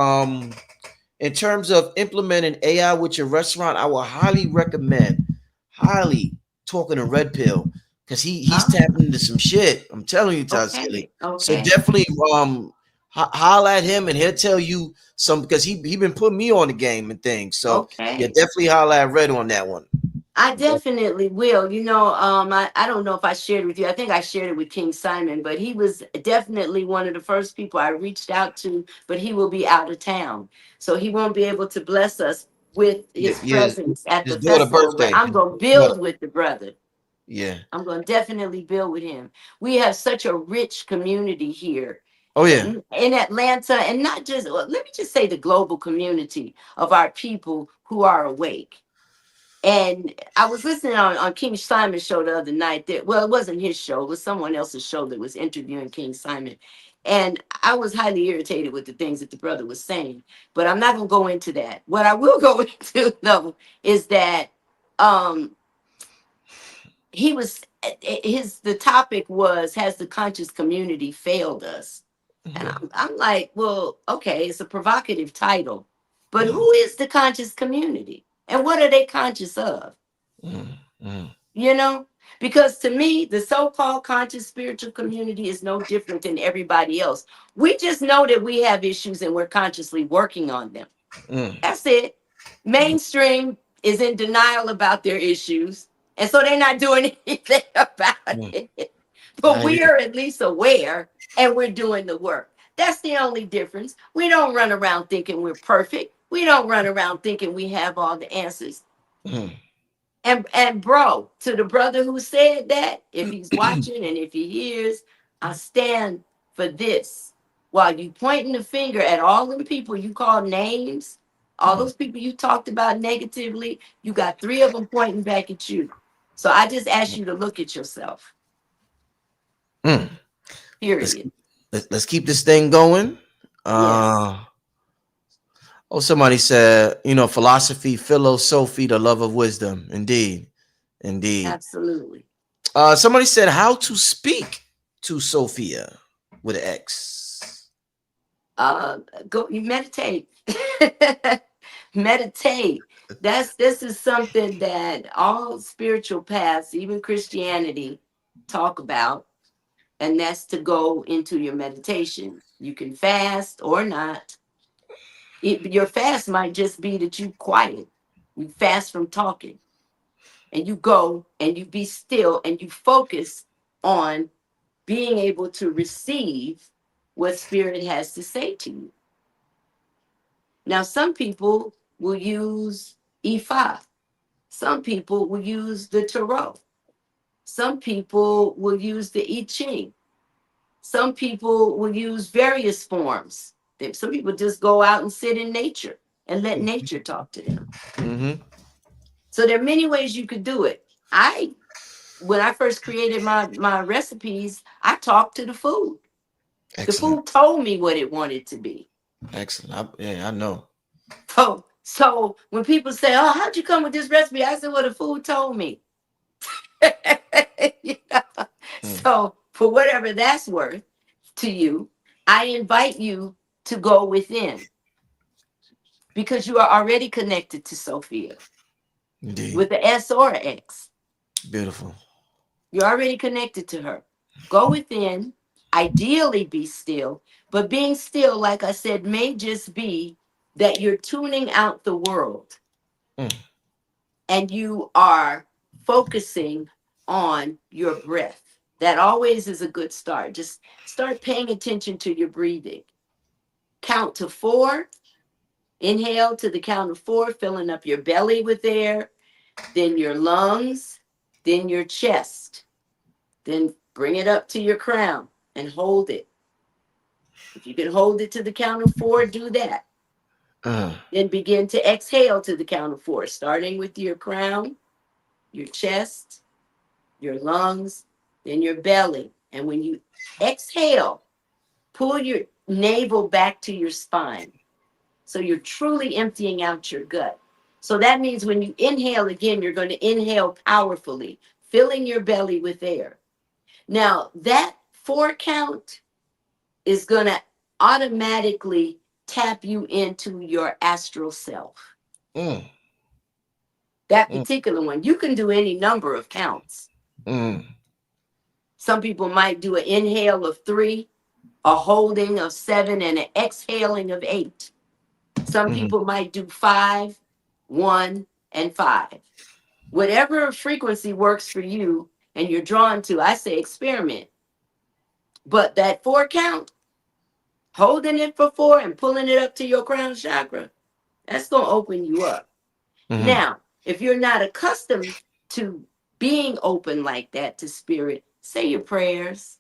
Speaker 1: in terms of implementing AI with your restaurant, I will highly recommend, highly talking to Red Pill, because he's
Speaker 2: Ah,
Speaker 1: tapping into some shit. I'm telling you, Tassili.
Speaker 2: okay.
Speaker 1: So
Speaker 2: Okay.
Speaker 1: definitely holla at him and he'll tell you some, because he been putting me on the game and things. So yeah,
Speaker 2: Okay.
Speaker 1: definitely holla at Red on that one.
Speaker 2: I definitely will. I don't know if I shared it with you. I think I shared it with King Simon, but he was definitely one of the first people I reached out to, but he will be out of town. So he won't be able to bless us with
Speaker 1: Yeah,
Speaker 2: his
Speaker 1: yeah.
Speaker 2: presence at the
Speaker 1: His daughter
Speaker 2: festival, but
Speaker 1: birthday.
Speaker 2: I'm going to
Speaker 1: Daughter.
Speaker 2: build with the brother.
Speaker 1: Yeah.
Speaker 2: I'm going to definitely build with him. We have such a rich community here
Speaker 1: Oh yeah.
Speaker 2: in Atlanta, and not just, well, let me just say the global community of our people who are awake. And I was listening on King Simon's show the other night. Well, it wasn't his show, it was someone else's show that was interviewing King Simon. And I was highly irritated with the things that the brother was saying. But I'm not going to go into that. What I will go into, though, is that um, he was, the topic was, has the conscious community failed us? And
Speaker 1: Mhm.
Speaker 2: I'm like, well, okay, it's a provocative title. But
Speaker 1: Mhm.
Speaker 2: who is the conscious community? And what are they conscious of?
Speaker 1: Mhm. Mhm.
Speaker 2: You know, because to me the so-called conscious spiritual community is no different than everybody else. We just know that we have issues and we're consciously working on them.
Speaker 1: Mhm.
Speaker 2: That's it. Mainstream is in denial about their issues, and so they're not doing anything about
Speaker 1: Mhm.
Speaker 2: it. But
Speaker 1: I
Speaker 2: we
Speaker 1: hear.
Speaker 2: are at least aware and we're doing the work. That's the only difference. We don't run around thinking we're perfect. We don't run around thinking we have all the answers.
Speaker 1: Mhm.
Speaker 2: And bro, to the brother who said that, if he's watching and if he hears, I stand for this. While you pointing the finger at all them people you call names, all
Speaker 1: Mhm.
Speaker 2: those people you talked about negatively, you got three of them pointing back at you. So I just ask you to look at yourself.
Speaker 1: Mm. Let's
Speaker 2: Period.
Speaker 1: keep, let's keep this thing going.
Speaker 2: Yes,
Speaker 1: Oh, somebody said, philosophy, philosophy, the love of wisdom. Indeed, indeed.
Speaker 2: absolutely.
Speaker 1: Somebody said how to speak to Sophia with an X.
Speaker 2: Uh, Go you meditate. Meditate. This is something that all spiritual paths, even Christianity, talk about, and that's to go into your meditation. You can fast or not. Your fast might just be that you quiet. You fast from talking, and you go and you be still and you focus on being able to receive what spirit has to say to you. Now, some people will use E5. Some people will use the tarot. Some people will use the I Ching. Some people will use various forms. Some people just go out and sit in nature and let nature talk to them.
Speaker 1: Mm-hmm.
Speaker 2: So there are many ways you could do it. When I first created my recipes, I talked to the food. The
Speaker 1: Excellent.
Speaker 2: food told me what it wanted to be.
Speaker 1: Excellent. Yeah, I know.
Speaker 2: So when people say, "Oh, how'd you come with this recipe?" I said, "Well, the food told me." You know?
Speaker 1: Mm.
Speaker 2: So for whatever that's worth to you, I invite you to go within because you are already connected to Sophia
Speaker 1: Indeed.
Speaker 2: with the S or a X.
Speaker 1: Beautiful.
Speaker 2: You're already connected to her. Go within, ideally be still, but being still, like I said, may just be that you're tuning out the world
Speaker 1: Mm.
Speaker 2: and you are focusing on your breath. That always is a good start. Just start paying attention to your breathing. Count to four. Inhale to the count of four, filling up your belly with air, then your lungs, then your chest. Then bring it up to your crown and hold it. If you can hold it to the count of four, do that.
Speaker 1: Uh,
Speaker 2: Then begin to exhale to the count of four, starting with your crown, your chest, your lungs, then your belly. And when you exhale, pull your navel back to your spine. So you're truly emptying out your gut. So that means when you inhale again, you're going to inhale powerfully, filling your belly with air. Now, that four count is going to automatically tap you into your astral self.
Speaker 1: mm,
Speaker 2: That
Speaker 1: mm,
Speaker 2: particular one, you can do any number of counts.
Speaker 1: mm,
Speaker 2: Some people might do an inhale of three, a holding of seven, and an exhaling of eight. Some
Speaker 1: mm,
Speaker 2: people might do five, one, and five. Whatever frequency works for you and you're drawn to, I say experiment. But that 4 count, holding it for 4 and pulling it up to your crown chakra, that's going to open you up.
Speaker 1: Mm-hmm.
Speaker 2: Now, if you're not accustomed to being open like that to spirit, say your prayers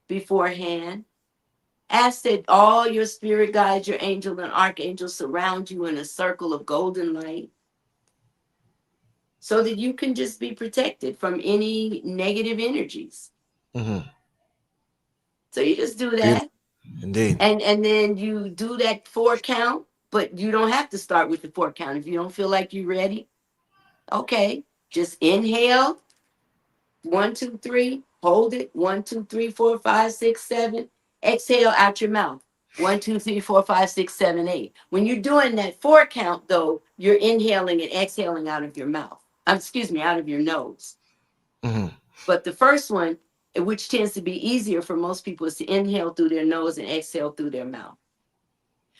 Speaker 2: beforehand. Ask that all your spirit guides, your angel and archangels surround you in a circle of golden light so that you can just be protected from any negative energies.
Speaker 1: Mm-hmm.
Speaker 2: So you just do
Speaker 1: Beautiful.
Speaker 2: that.
Speaker 1: Indeed.
Speaker 2: And then you do that 4 count, but you don't have to start with the 4 count. If you don't feel like you're ready, okay, just inhale 1, 2, 3, hold it 1, 2, 3, 4, 5, 6, 7. Exhale out your mouth 1, 2, 3, 4, 5, 6, 7, 8. When you're doing that 4 count, though, you're inhaling and exhaling out of your mouth. Excuse me, out of your nose.
Speaker 1: Mm-hmm.
Speaker 2: But the first one, which tends to be easier for most people, is to inhale through their nose and exhale through their mouth.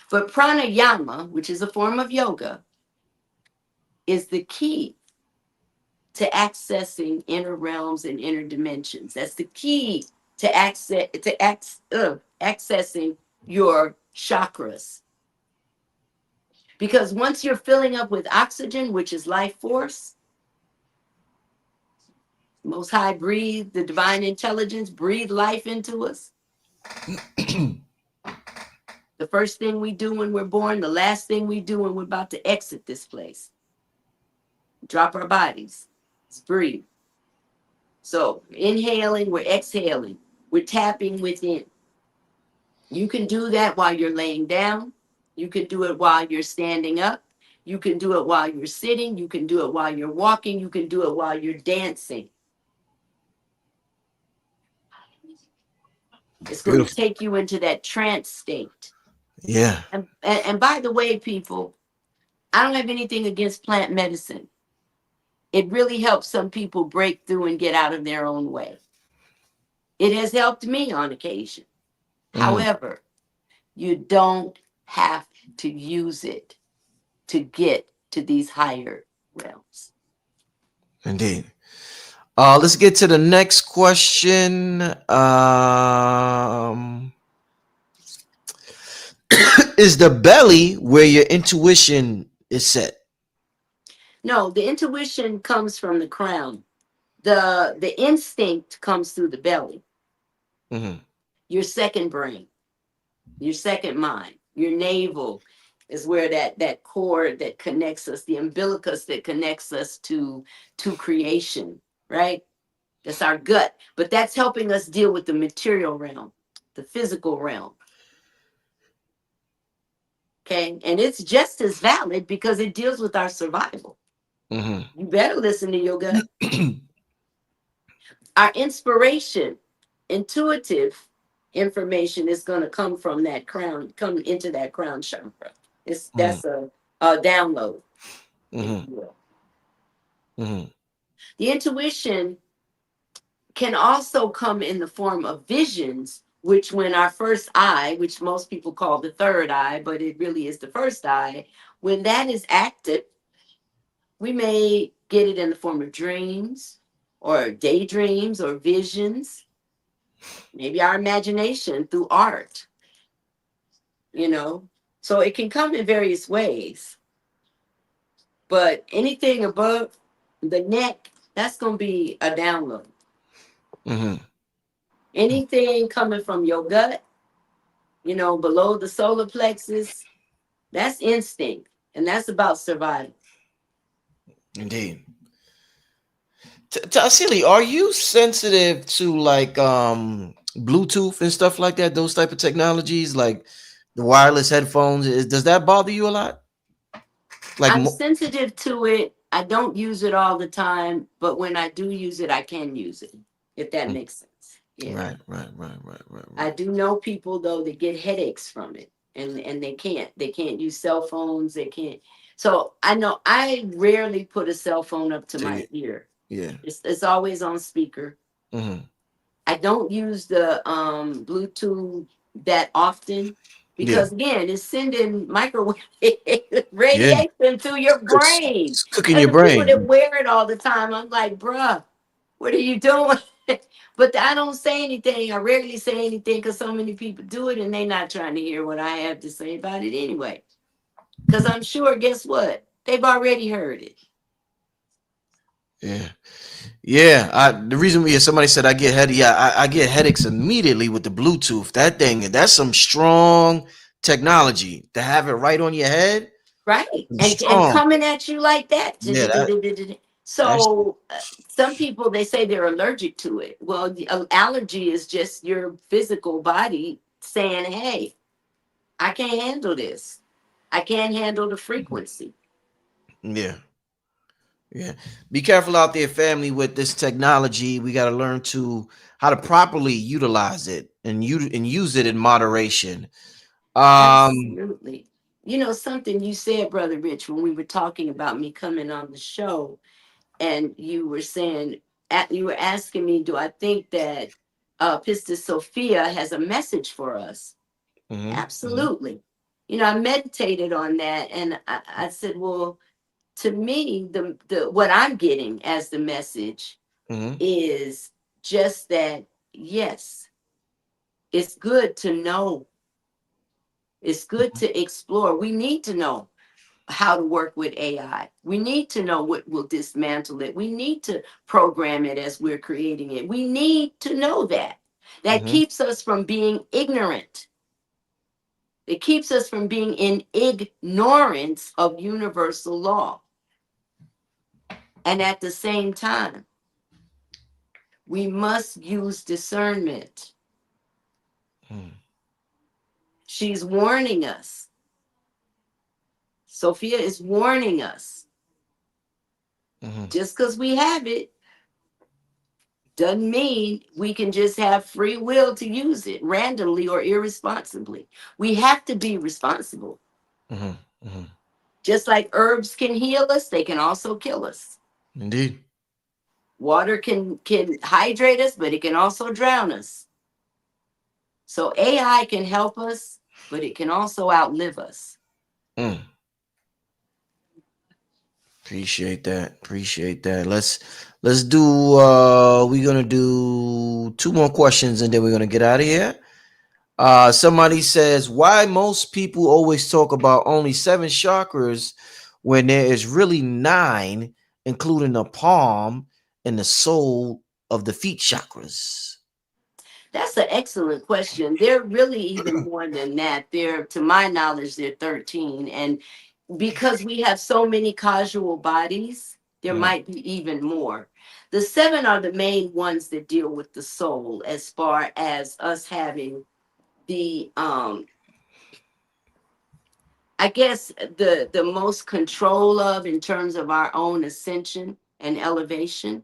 Speaker 2: But pranayama, which is a form of yoga, is the key to accessing inner realms and inner dimensions. That's the key to accessing your chakras. Because once you're filling up with oxygen, which is life force, Most High breathe, the divine intelligence breathe life into us. The first thing we do when we're born, the last thing we do when we're about to exit this place, drop our bodies. Let's breathe. So inhaling, we're exhaling, we're tapping within. You can do that while you're laying down. You can do it while you're standing up. You can do it while you're sitting. You can do it while you're walking. You can do it while you're dancing. It's going to
Speaker 1: Beautiful.
Speaker 2: take you into that trance state.
Speaker 1: Yeah.
Speaker 2: And by the way, people, I don't have anything against plant medicine. It really helps some people break through and get out of their own way. It has helped me on occasion.
Speaker 1: Mm-hmm.
Speaker 2: However, you don't have to use it to get to these higher realms.
Speaker 1: Indeed. Let's get to the next question. Is the belly where your intuition is set?
Speaker 2: No, the intuition comes from the crown. The instinct comes through the belly.
Speaker 1: Mm-hmm.
Speaker 2: Your second brain, your second mind, your navel is where that cord that connects us, the umbilicus that connects us to creation, right? That's our gut, but that's helping us deal with the material realm, the physical realm. Okay, and it's just as valid because it deals with our survival.
Speaker 1: Mm-hmm.
Speaker 2: You better listen to your gut. Our inspiration, intuitive information is going to come from that crown, come into that crown chakra. It's
Speaker 1: Mm-hmm.
Speaker 2: that's a download, if
Speaker 1: Mm-hmm.
Speaker 2: you will.
Speaker 1: Mm-hmm.
Speaker 2: The intuition can also come in the form of visions, which when our first eye, which most people call the third eye, but it really is the first eye, when that is active, we may get it in the form of dreams or daydreams or visions, maybe our imagination through art, you know. So it can come in various ways, but anything above the neck, that's going to be a download.
Speaker 1: Mm-hmm.
Speaker 2: Anything coming from your gut, below the solar plexus, that's instinct, and that's about survival.
Speaker 1: Indeed. Tassili, are you sensitive to like Bluetooth and stuff like that? Those type of technologies, like the wireless headphones, does that bother you a lot? Like,
Speaker 2: I'm sensitive to it. I don't use it all the time, but when I do use it, I can use it, if that
Speaker 1: Mm,
Speaker 2: makes sense. Yeah.
Speaker 1: right, right, right, right, right,
Speaker 2: I
Speaker 1: right.
Speaker 2: do know people though that get headaches from it and they can't use cell phones, they can't. So I know I rarely put a cell phone up to
Speaker 1: So
Speaker 2: my ear.
Speaker 1: yeah.
Speaker 2: It's always on speaker.
Speaker 1: Mm-hmm.
Speaker 2: I don't use the Bluetooth that often.
Speaker 1: Yeah.
Speaker 2: because again, it's sending microwave
Speaker 1: Yeah.
Speaker 2: radiation through your
Speaker 1: It's,
Speaker 2: brain.
Speaker 1: it's cooking
Speaker 2: And
Speaker 1: your
Speaker 2: the people that
Speaker 1: brain.
Speaker 2: wear it all the time, I'm like, bruh, what are you doing? But I don't say anything. I rarely say anything because so many people do it and they're not trying to hear what I have to say about it anyway. Because I'm sure, guess what? They've already heard it.
Speaker 1: Yeah. Yeah. The reason somebody said I get headache. Yeah, I get headaches immediately with the Bluetooth. That thing, that's some strong technology to have it right on your head.
Speaker 2: Right. And
Speaker 1: Strong.
Speaker 2: coming at you like that.
Speaker 1: Yeah, that's
Speaker 2: So some people, they say they're allergic to it. Well, the allergy is just your physical body saying, hey, I can't handle this. I can't handle the frequency.
Speaker 1: yeah. Yeah. Be careful out there, family, with this technology. We got to learn to how to properly utilize it and use it in moderation. Um,
Speaker 2: Absolutely. You know, something you said, Brother Rich, when we were talking about me coming on the show, and you were saying, you were asking me, do I think that Pistis Sophia has a message for us?
Speaker 1: mhm, mhm,
Speaker 2: Absolutely. You know, I meditated on that, and I said, well, to me, the what I'm getting as the message
Speaker 1: mhm,
Speaker 2: is just that, yes, it's good to know. It's good to explore. We need to know how to work with AI. We need to know what will dismantle it. We need to program it as we're creating it. We need to know that. That
Speaker 1: mhm,
Speaker 2: keeps us from being ignorant. It keeps us from being in ignorance of universal law. And at the same time, we must use discernment.
Speaker 1: mhm,
Speaker 2: She's warning us. Sophia is warning us.
Speaker 1: mhm,
Speaker 2: Just because we have it doesn't mean we can just have free will to use it randomly or irresponsibly. We have to be responsible.
Speaker 1: mhm, mhm.
Speaker 2: Just like herbs can heal us, they can also kill us.
Speaker 1: Indeed.
Speaker 2: Water can hydrate us, but it can also drown us. So AI can help us, but it can also outlive us.
Speaker 1: Mm. Appreciate that. Appreciate that. Let's do we're gonna do two more questions and then we're gonna get out of here. Somebody says, why most people always talk about only seven chakras when there is really nine, including the palm and the sole of the feet chakras?
Speaker 2: That's an excellent question. They're really even more than that. They're, to my knowledge, they're 13. And because we have so many causal bodies, there
Speaker 1: Mhm,
Speaker 2: might be even more. The seven are the main ones that deal with the soul, as far as us having the I guess the most control of, in terms of our own ascension and elevation.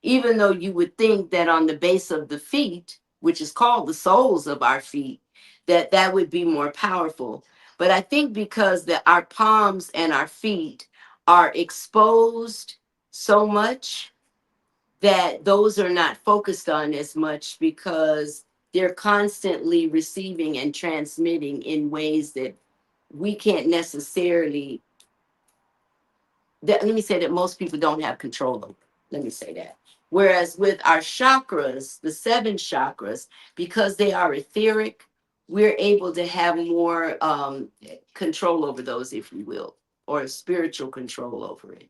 Speaker 2: Even though you would think that on the base of the feet, which is called the soles of our feet, that that would be more powerful. But I think because our palms and our feet are exposed so much, that those are not focused on as much, because they're constantly receiving and transmitting in ways that we can't necessarily, that, let me say that most people don't have control over. Let me say that. Whereas with our chakras, the seven chakras, because they are etheric, we're able to have more control over those, if you will, or spiritual control over it.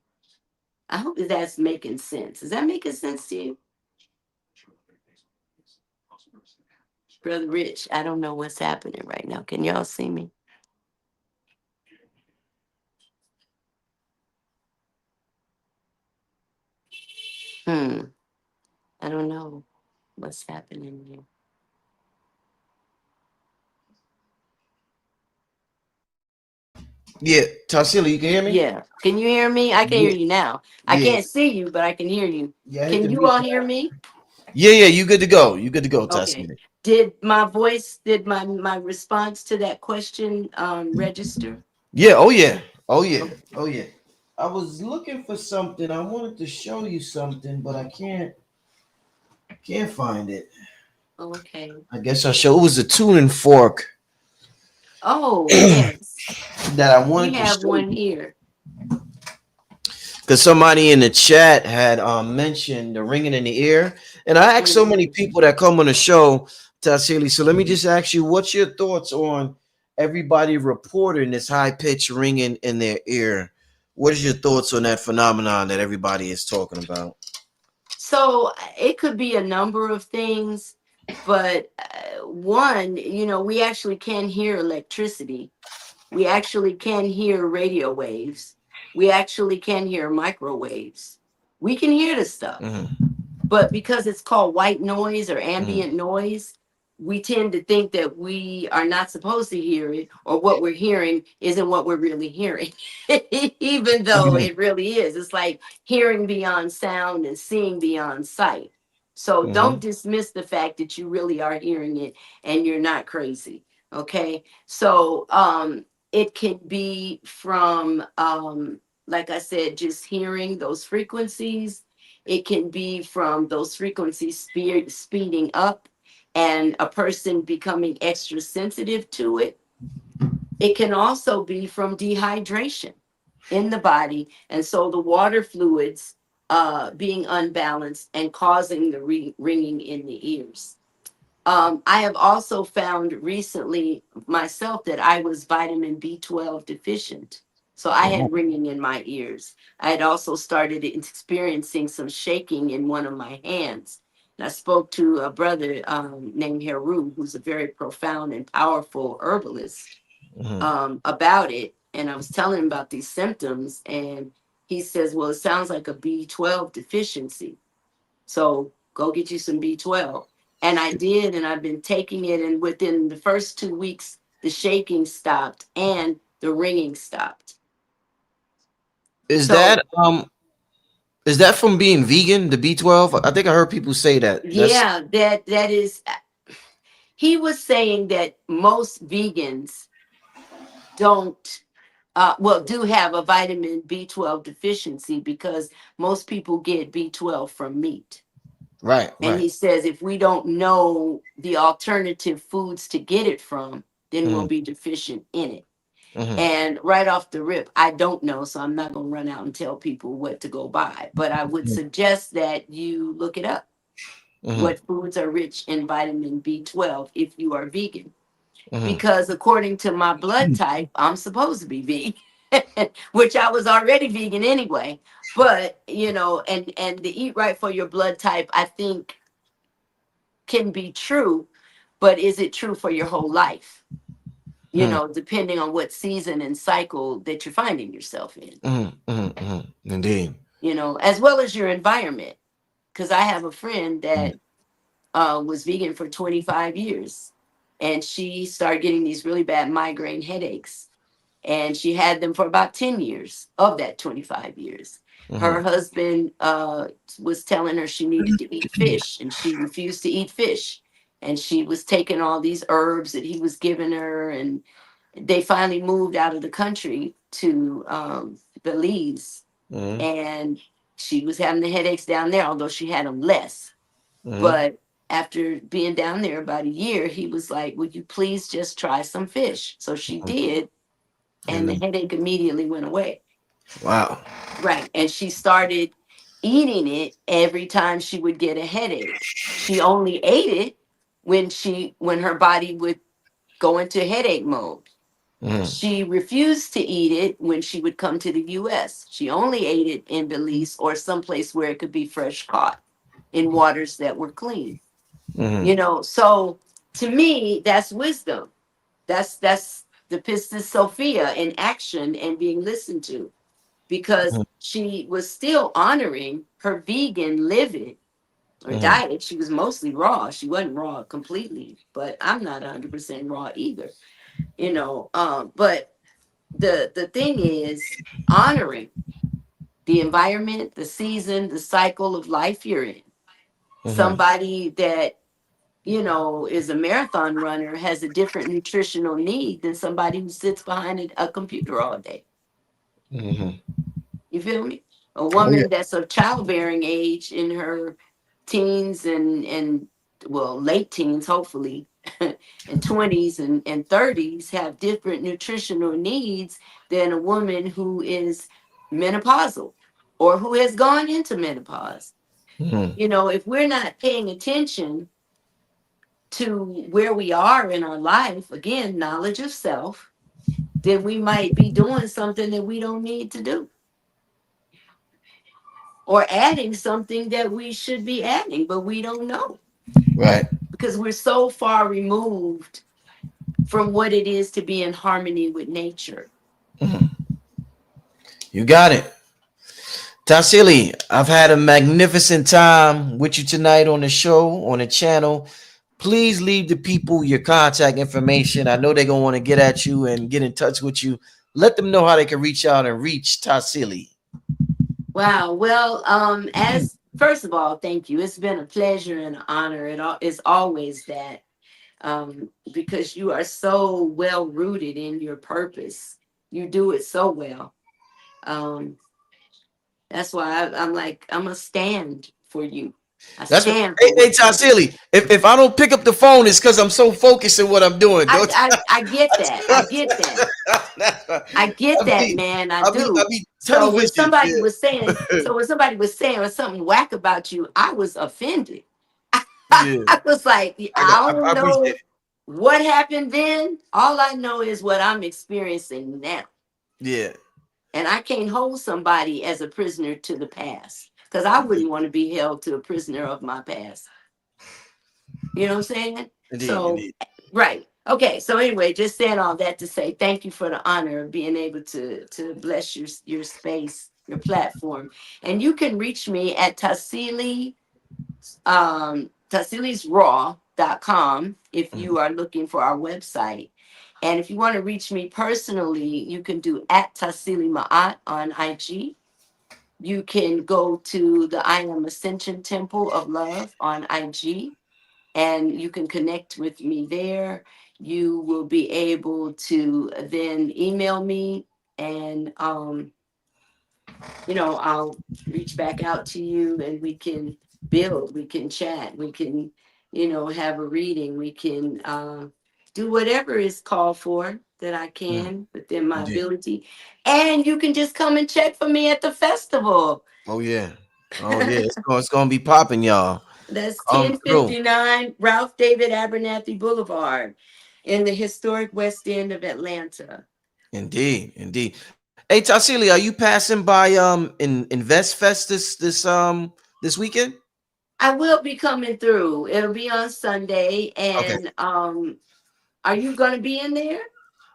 Speaker 2: I hope that that's making sense. Is that making sense to you, Brother Rich? I don't know what's happening right now. Can y'all see me? Hmm. I don't know what's happening here.
Speaker 1: Yeah, Tassili, you can hear me?
Speaker 2: Yeah. Can you hear me? I can hear
Speaker 1: Yeah,
Speaker 2: you now. I
Speaker 1: yeah,
Speaker 2: can't see you, but I can hear you.
Speaker 1: yeah. I hit the
Speaker 2: Can you
Speaker 1: mute.
Speaker 2: all hear me?
Speaker 1: Yeah, yeah. You good to go. You good to go,
Speaker 2: Okay.
Speaker 1: Tassili.
Speaker 2: Did my voice, did my response to that question register?
Speaker 1: Yeah. Oh yeah. Oh yeah.
Speaker 2: Okay.
Speaker 1: Oh yeah. I was looking for something. I wanted to show you something, but I can't find it.
Speaker 2: Okay.
Speaker 1: I guess I'll show. It was a tuning fork.
Speaker 2: Oh, yes.
Speaker 1: that I
Speaker 2: We
Speaker 1: wanted to
Speaker 2: have
Speaker 1: show
Speaker 2: one
Speaker 1: you.
Speaker 2: here.
Speaker 1: Because somebody in the chat had mentioned the ringing in the ear, and I asked so many
Speaker 2: Mhm.
Speaker 1: people that come on the show, Tassili. So let me just ask you, what's your thoughts on everybody reporting this high pitched ringing in their ear? What is your thoughts on that phenomenon that everybody is talking about?
Speaker 2: So it could be a number of things, but one, we actually can hear electricity. We actually can hear radio waves. We actually can hear microwaves. We can hear this stuff.
Speaker 1: Mm-hmm,
Speaker 2: But because it's called white noise or
Speaker 1: mm-hmm,
Speaker 2: ambient noise, we tend to think that we are not supposed to hear it, or what we're hearing isn't what we're really hearing, even though
Speaker 1: mm-hmm,
Speaker 2: it really is. It's like hearing beyond sound and seeing beyond sight. So
Speaker 1: mm-hmm.
Speaker 2: don't dismiss the fact that you really are hearing it and you're not crazy. Okay. So it can be from, like I said, just hearing those frequencies. It can be from those frequencies speeding up and a person becoming extra sensitive to it. It can also be from dehydration in the body. And so the water fluids being unbalanced and causing the ringing in the ears. I have also found recently myself that I was vitamin B12 deficient. So I
Speaker 1: Oh,
Speaker 2: had ringing in my ears. I had also started experiencing some shaking in one of my hands. And I spoke to a brother named Heru, who's a very profound and powerful herbalist,
Speaker 1: mm-hmm.
Speaker 2: about it. And I was telling him about these symptoms. And he says, well, it sounds like a B12 deficiency. So go get you some B12. And I did, and I've been taking it. And within the first 2 weeks, the shaking stopped and the ringing stopped.
Speaker 1: Is
Speaker 2: So,
Speaker 1: that from being vegan? The B12? I think I heard people say that. That's
Speaker 2: yeah, that is, he was saying that most vegans don't, well, do have a vitamin B12 deficiency because most people get B12 from meat.
Speaker 1: right,
Speaker 2: And
Speaker 1: right.
Speaker 2: he says if we don't know the alternative foods to get it from, then we'll
Speaker 1: Mm-hmm,
Speaker 2: be deficient in it.
Speaker 1: mm-hmm,
Speaker 2: And right off the rip, I don't know, so I'm not going to run out and tell people what to go buy. But I would suggest that you look it up.
Speaker 1: mm-hmm,
Speaker 2: What foods are rich in vitamin B12 if you are vegan?
Speaker 1: mm-hmm.
Speaker 2: Because according to my blood type, I'm supposed to be vegan, which I was already vegan anyway. But and to eat right for your blood type, I think can be true, but is it true for your whole life?
Speaker 1: Mm-hmm,
Speaker 2: Depending on what season and cycle that you're finding yourself in,
Speaker 1: mm-hmm, mm-hmm. Indeed.
Speaker 2: as well as your environment. Because I have a friend that was vegan for 25 years and she started getting these really bad migraine headaches. And she had them for about 10 years of that 25 years.
Speaker 1: Mm-hmm,
Speaker 2: Her husband was telling her she needed to eat fish, and she refused to eat fish. And she was taking all these herbs that he was giving her. And they finally moved out of the country to Belize.
Speaker 1: mm-hmm,
Speaker 2: And she was having the headaches down there, although she had them less.
Speaker 1: mm-hmm.
Speaker 2: But after being down there about a year, he was like, would you please just try some fish? So she did, and
Speaker 1: And
Speaker 2: the
Speaker 1: then,
Speaker 2: headache immediately went away.
Speaker 1: wow.
Speaker 2: Right. And she started eating it every time she would get a headache. She only ate it when her body would go into headache mode.
Speaker 1: Mm-hmm,
Speaker 2: She refused to eat it when she would come to the US. She only ate it in Belize or someplace where it could be fresh caught in waters that were clean.
Speaker 1: mm-hmm,
Speaker 2: So to me, that's wisdom. That's the Pistis Sophia in action and being listened to, because she was still honoring her vegan living or
Speaker 1: mm-hmm,
Speaker 2: diet. She was mostly raw. She wasn't raw completely, but I'm not 100% raw either. But the thing is honoring the environment, the season, the cycle of life you're in.
Speaker 1: mm-hmm,
Speaker 2: Somebody that is a marathon runner has a different nutritional need than somebody who sits behind a computer all day.
Speaker 1: mm-hmm.
Speaker 2: You feel me? A
Speaker 1: Oh yeah.
Speaker 2: woman that's of childbearing age in her teens and well, late teens, hopefully. and 20s and 30s have different nutritional needs than a woman who is menopausal or who has gone into menopause.
Speaker 1: Mhm.
Speaker 2: You know, if we're not paying attention to where we are in our life, again, knowledge of self, then we might be doing something that we don't need to do or adding something that we should be adding, but we don't know
Speaker 1: Right.
Speaker 2: because we're so far removed from what it is to be in harmony with nature.
Speaker 1: Mhm. You got it. Tassili, I've had a magnificent time with you tonight on the show, on the channel. Please leave the people your contact information. I know they're going to want to get at you and get in touch with you. Let them know how they can reach out and reach Tassili.
Speaker 2: Wow. Well, as first of all, thank you. It's been a pleasure and an honor. It's always that, because you are so well rooted in your purpose. You do it so well. Um, that's why I'm like, I'm a stand for you. I
Speaker 1: That's what,
Speaker 2: stand
Speaker 1: hey,
Speaker 2: for
Speaker 1: hey
Speaker 2: what you do.
Speaker 1: Tassili, if I don't pick up the phone, it's because I'm so focused in what I'm doing. Don't
Speaker 2: I get that. I get that. I get
Speaker 1: I
Speaker 2: that,
Speaker 1: be
Speaker 2: man. I
Speaker 1: I
Speaker 2: do.
Speaker 1: be tunnel
Speaker 2: So when
Speaker 1: vision.
Speaker 2: somebody
Speaker 1: Yeah.
Speaker 2: was saying, something whack about you, I was offended.
Speaker 1: Yeah.
Speaker 2: I was like, I
Speaker 1: I
Speaker 2: don't
Speaker 1: appreciate
Speaker 2: know
Speaker 1: it.
Speaker 2: what happened then. All I know is what I'm experiencing now.
Speaker 1: Yeah.
Speaker 2: And I can't hold somebody as a prisoner to the past because I wouldn't want to be held to a prisoner of my past. You know what I'm saying?
Speaker 1: Indeed,
Speaker 2: So,
Speaker 1: indeed.
Speaker 2: right. Okay. So anyway, just saying all that to say thank you for the honor of being able to bless your space, your platform. And you can reach me at tassilisraw.com if
Speaker 1: Mhm.
Speaker 2: you are looking for our website. And if you want to reach me personally, you can do at Tassili Ma'at on IG. You can go to the I Am Ascension Temple of Love on IG and you can connect with me there. You will be able to then email me and I'll reach back out to you and we can build, we can chat, we can, have a reading, we can do whatever is called for that I
Speaker 1: Mm,
Speaker 2: can within my
Speaker 1: indeed.
Speaker 2: ability. And you can just come and check for me at the festival.
Speaker 1: Oh yeah. Oh yeah. It's gonna be popping, y'all.
Speaker 2: That's
Speaker 1: Come through.
Speaker 2: 1059 Ralph David Abernathy Boulevard in the historic West End of Atlanta.
Speaker 1: Indeed, indeed. Hey Tassili, are you passing by in Invest Fest this weekend?
Speaker 2: I will be coming through. It'll be on Sunday.
Speaker 1: Okay.
Speaker 2: And are you gonna be in there?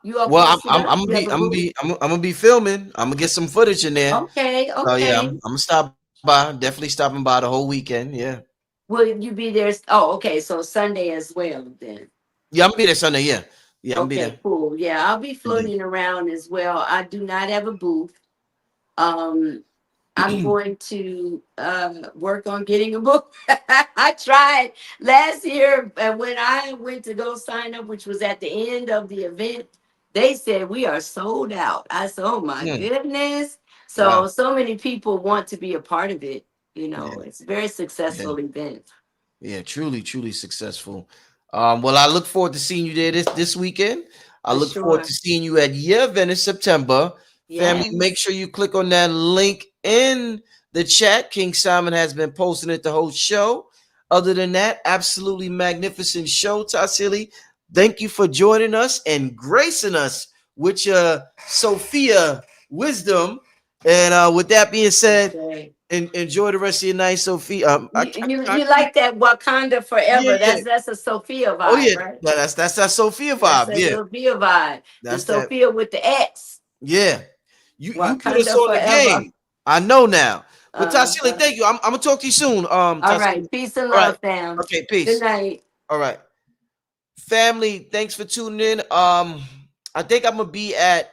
Speaker 2: You all
Speaker 1: Well,
Speaker 2: posted up? You have a booth?
Speaker 1: I'm gonna be filming. I'm gonna get some footage in there.
Speaker 2: Okay,
Speaker 1: So yeah,
Speaker 2: okay.
Speaker 1: I'm gonna stop by. Definitely stopping by the whole weekend. Yeah.
Speaker 2: Will you be there? Oh, okay. So Sunday as well then.
Speaker 1: Yeah, I'm gonna be there Sunday. Yeah. Yeah, I'm gonna be
Speaker 2: Okay,
Speaker 1: there.
Speaker 2: cool. Yeah, I'll be
Speaker 1: Indeed.
Speaker 2: floating around as well. I do not have a booth. Um, I'm going to work on getting a book. I tried last year, and when I went to go sign up, which was at the end of the event, they said we are sold out. I said, "Oh my
Speaker 1: Mm,
Speaker 2: goodness!"
Speaker 1: wow.
Speaker 2: So many people want to be a part of it.
Speaker 1: Yeah.
Speaker 2: It's a very
Speaker 1: Yeah.
Speaker 2: successful event
Speaker 1: Yeah, truly, truly successful. Well, I look forward to seeing you there this weekend. I
Speaker 2: for
Speaker 1: look forward to
Speaker 2: sure.
Speaker 1: seeing you at Year event in September. Family, make
Speaker 2: Yes,
Speaker 1: sure you click on that link in the chat. King Simon has been posting it the whole show. Other than that, absolutely magnificent show, Tassili. Thank you for joining us and gracing us with your Sophia wisdom. And with that being said,
Speaker 2: okay.
Speaker 1: enjoy the rest of your night, Sophia.
Speaker 2: You like that Wakanda
Speaker 1: Yeah,
Speaker 2: forever?
Speaker 1: yeah.
Speaker 2: That's a Sophia
Speaker 1: Oh
Speaker 2: vibe,
Speaker 1: yeah,
Speaker 2: right?
Speaker 1: that's that Sophia
Speaker 2: That's
Speaker 1: vibe.
Speaker 2: a
Speaker 1: Yeah,
Speaker 2: Sophia vibe. The
Speaker 1: that's that.
Speaker 2: Sophia with the X.
Speaker 1: Yeah, you put us
Speaker 2: Wakanda
Speaker 1: on the
Speaker 2: forever.
Speaker 1: game. I know now. But Tassili,
Speaker 2: Uh,
Speaker 1: thank you. I'm gonna talk to you soon.
Speaker 2: all
Speaker 1: Tassili.
Speaker 2: right. Peace and
Speaker 1: All right.
Speaker 2: love, fam.
Speaker 1: Okay.
Speaker 2: Good
Speaker 1: Peace.
Speaker 2: night.
Speaker 1: All right, family. Thanks for tuning in. I think I'm gonna be at.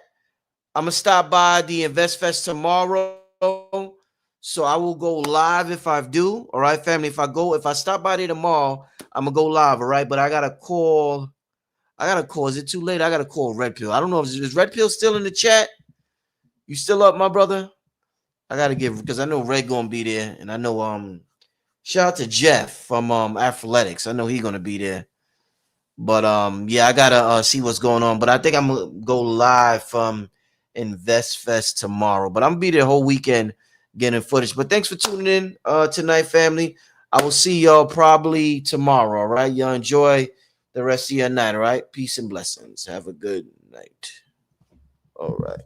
Speaker 1: I'm gonna stop by the Invest Fest tomorrow. So I will go live if I do. All right, family. If I stop by there tomorrow, I'm gonna go live. All right, but I gotta call. I gotta call. Is it too late? I gotta call Red Pill. I don't know if is Red Pill still in the chat. You still up, my brother? I gotta give because I know Red gonna be there, and I know shout out to Jeff from Athletics. I know he gonna be there. But yeah, I gotta see what's going on. But I think I'm gonna go live from Invest Fest tomorrow. But I'm gonna be there whole weekend getting footage. But thanks for tuning in tonight, family. I will see y'all probably tomorrow. All right, y'all enjoy the rest of your night. All right, peace and blessings. Have a good night. All right.